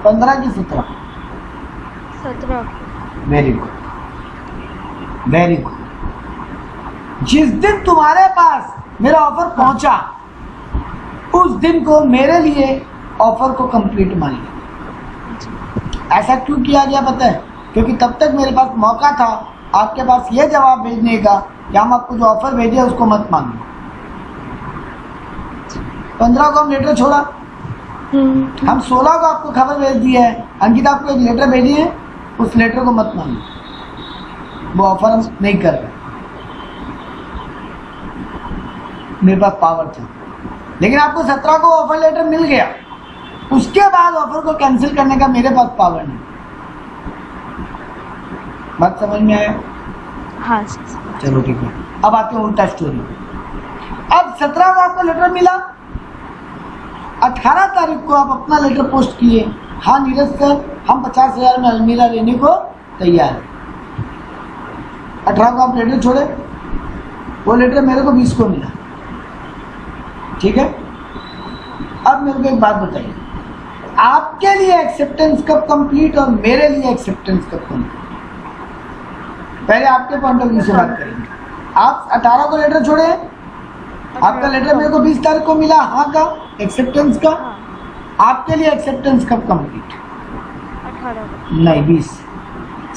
15 की 17? 17। Very good. Very good. जिस दिन तुम्हारे पास मेरा ऑफर पहुंचा उस दिन को मेरे लिए ऑफर को कंप्लीट मान लिया। ऐसा क्यों किया गया पता है? क्योंकि तब तक मेरे पास मौका था आपके पास ये जवाब भेजने का कि हम आपको जो ऑफर भेजे उसको मत मांगो। 15 को हम लेटर छोड़ा, हम 16 को आपको खबर भेज दी है, अंकिता आपको एक लेटर भेजी है, उस लेटर को मत मांगो, वो ऑफर हम नहीं कर रहे। मेरे पास पावर था, लेकिन आपको 17 को ऑफर लेटर मिल गया, उसके बाद ऑफर को कैंसिल करने का मेरे पास पावर नहीं। बात समझ में आया? हाँ। चलो ठीक है। अब आते हैं उल्टा स्टोरी। अब 17 को आपको लेटर मिला, 18 तारीख को आप अपना लेटर पोस्ट किए, हाँ नीरज सर हम 50,000 में अलमीरा लेने को तैयार है। 18 को आप लेटर छोड़े, वो लेटर मेरे को 20 को मिला, ठीक है। अब मेरे को एक बात बताइए, आपके लिए एक्सेप्टेंस कब कंप्लीट और मेरे लिए एक्सेप्टेंस कब कंप्लीट? पहले आपके पॉइंट ऑफ व्यू से बात करेंगे। आप 18 को लेटर छोड़े, आपका लेटर मेरे को 20 तारीख को मिला, हाँ का एक्सेप्टेंस का। आपके लिए एक्सेप्टेंस कब कंप्लीट? 18 नहीं 20।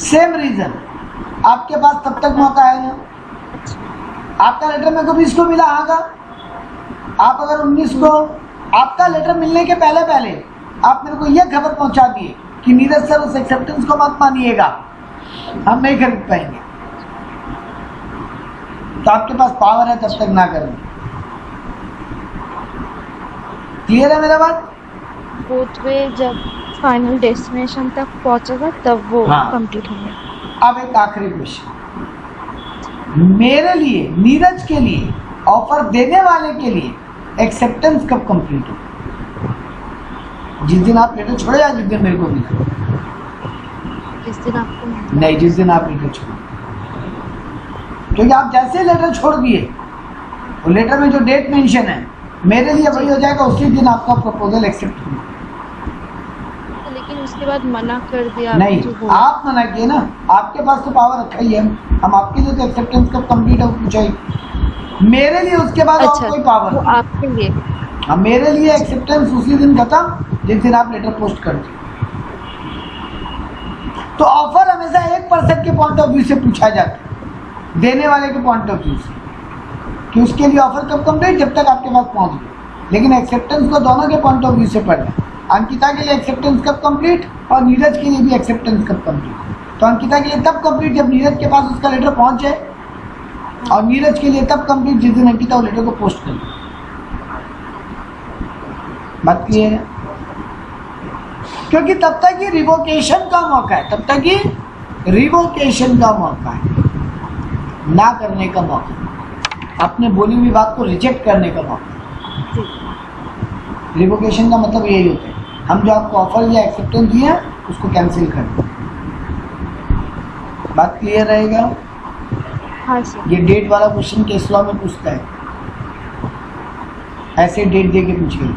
सेम रीजन, आपके पास तब तक मौका है ना। आपका लेटर मेरे को 20 को मिला, हाँ का। आप अगर 19 को, आपका लेटर मिलने के पहले पहले आप मेरे को यह खबर पहुंचा दिए कि नीरज सर उस एक्सेप्टेंस को मत मानिएगा, हम नहीं खरीद पाएंगे, तो आपके पास पावर है तब तक ना करें। क्लियर है मेरा बात? बोथ वे जब फाइनल डेस्टिनेशन तक पहुंचेगा तब वो हाँ। कंप्लीट होंगे। अब एक आखिरी क्वेश्चन, मेरे लिए नीरज के लिए ऑफर देने वाले के लिए एक्सेप्टेंस कब कंप्लीट हो? जिस दिन आप लेटर छोड़े या जिस दिन मेरे को मिला? जिस दिन आपको नहीं, जिस दिन आप लेटर छोड़े, क्योंकि आप जैसे लेटर छोड़ दिए वो लेटर में जो डेट मेंशन है मेरे लिए वही हो जाएगा, उसी दिन आपका प्रपोजल एक्सेप्ट होगा। लेकिन उसके बाद मना कर दिया नहीं, जो आप मना किए ना, आपके पास तो पावर रखा ही है, हम आपके लिए तो एक्सेप्टेंस कब कंप्लीट हो पूछा ही, मेरे लिए उसके बाद अच्छा, और कोई पावर वो नहीं। आपके लिए हाँ, मेरे लिए एक्सेप्टेंस उसी दिन खत्म जिस दिन आप लेटर पोस्ट कर दिए। तो ऑफर हमेशा एक पर्सन के पॉइंट ऑफ व्यू से पूछा जाता है, देने वाले के पॉइंट ऑफ व्यू से, कि उसके लिए ऑफर कब कंप्लीट, जब तक आपके पास पहुंच गए। लेकिन एक्सेप्टेंस को दोनों के पॉइंट ऑफ व्यू से पढ़ना, अंकिता के लिए एक्सेप्टेंस कब कंप्लीट और नीरज के लिए भी एक्सेप्टेंस कब कंप्लीट। तो अंकिता के लिए तब कंप्लीट जब नीरज के पास उसका लेटर पहुंच जाए, और नीरज के लिए तब कंप्लीट जिस दिन अंकिता वो लेटर को पोस्ट कर। बात क्लियर है? क्योंकि तब तक ये रिवोकेशन का मौका है, तब तक ये रिवोकेशन का मौका है, ना करने का मौका, आपने बोली हुई बात को रिजेक्ट करने का मौका। रिवोकेशन का मतलब यही होता है, हम जो आपको ऑफर या एक्सेप्टेंस दिए हैं उसको कैंसिल कर दें। बात क्लियर रहेगा? हाँ सर। ये डेट वाला क्वेश्चन केस लॉ में पूछता है, ऐसे डेट दे के पूछिए।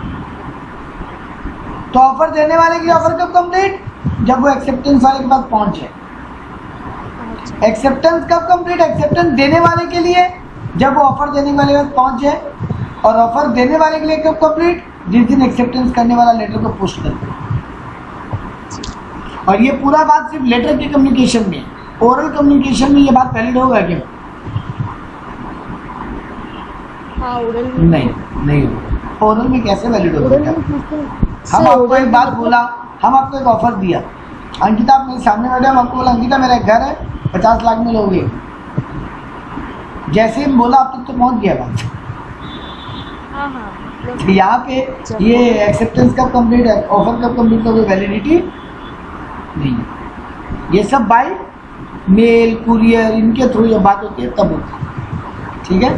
तो ऑफर देने वाले की ऑफर कब कंप्लीट? जब वो एक्सेप्टेंस वाले के पास पहुंच जाए। एक्सेप्टेंस कब कंप्लीट? एक्सेप्टेंस देने वाले के लिए जब वो ऑफर देने वाले के पास पहुंच जाए, और ऑफर देने वाले के लिए कब कंप्लीट? जिस दिन एक्सेप्टेंस करने वाला लेटर को पोस्ट कर दे। और ये पूरा बात सिर्फ लेटर के कम्युनिकेशन में, ओरल कम्युनिकेशन में ये बात वैलिड होगा क्या? हाँ, ओरल नहीं होगा। ओरल में कैसे वैलिड होगा? हम आपको एक बात बोला, हम आपको एक ऑफर दिया, अंकिता आप मेरे सामने बैठे, हम आपको बोला अंकिता मेरा एक घर है 50 लाख में लोगे, जैसे ही बोला आप तक तो पहुंच गया बात। हाँ, यहाँ पे ये एक्सेप्टेंस कब कंप्लीट है, ऑफर कब कंप्लीट होगी, वैलिडिटी नहीं। ये सब बाय मेल कुरियर इनके थ्रू ये बात होती है, तब होती है, ठीक है।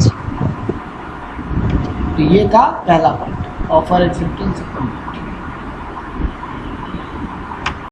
तो ये था पहला पॉइंट, ऑफर एक्सेप्टेंस।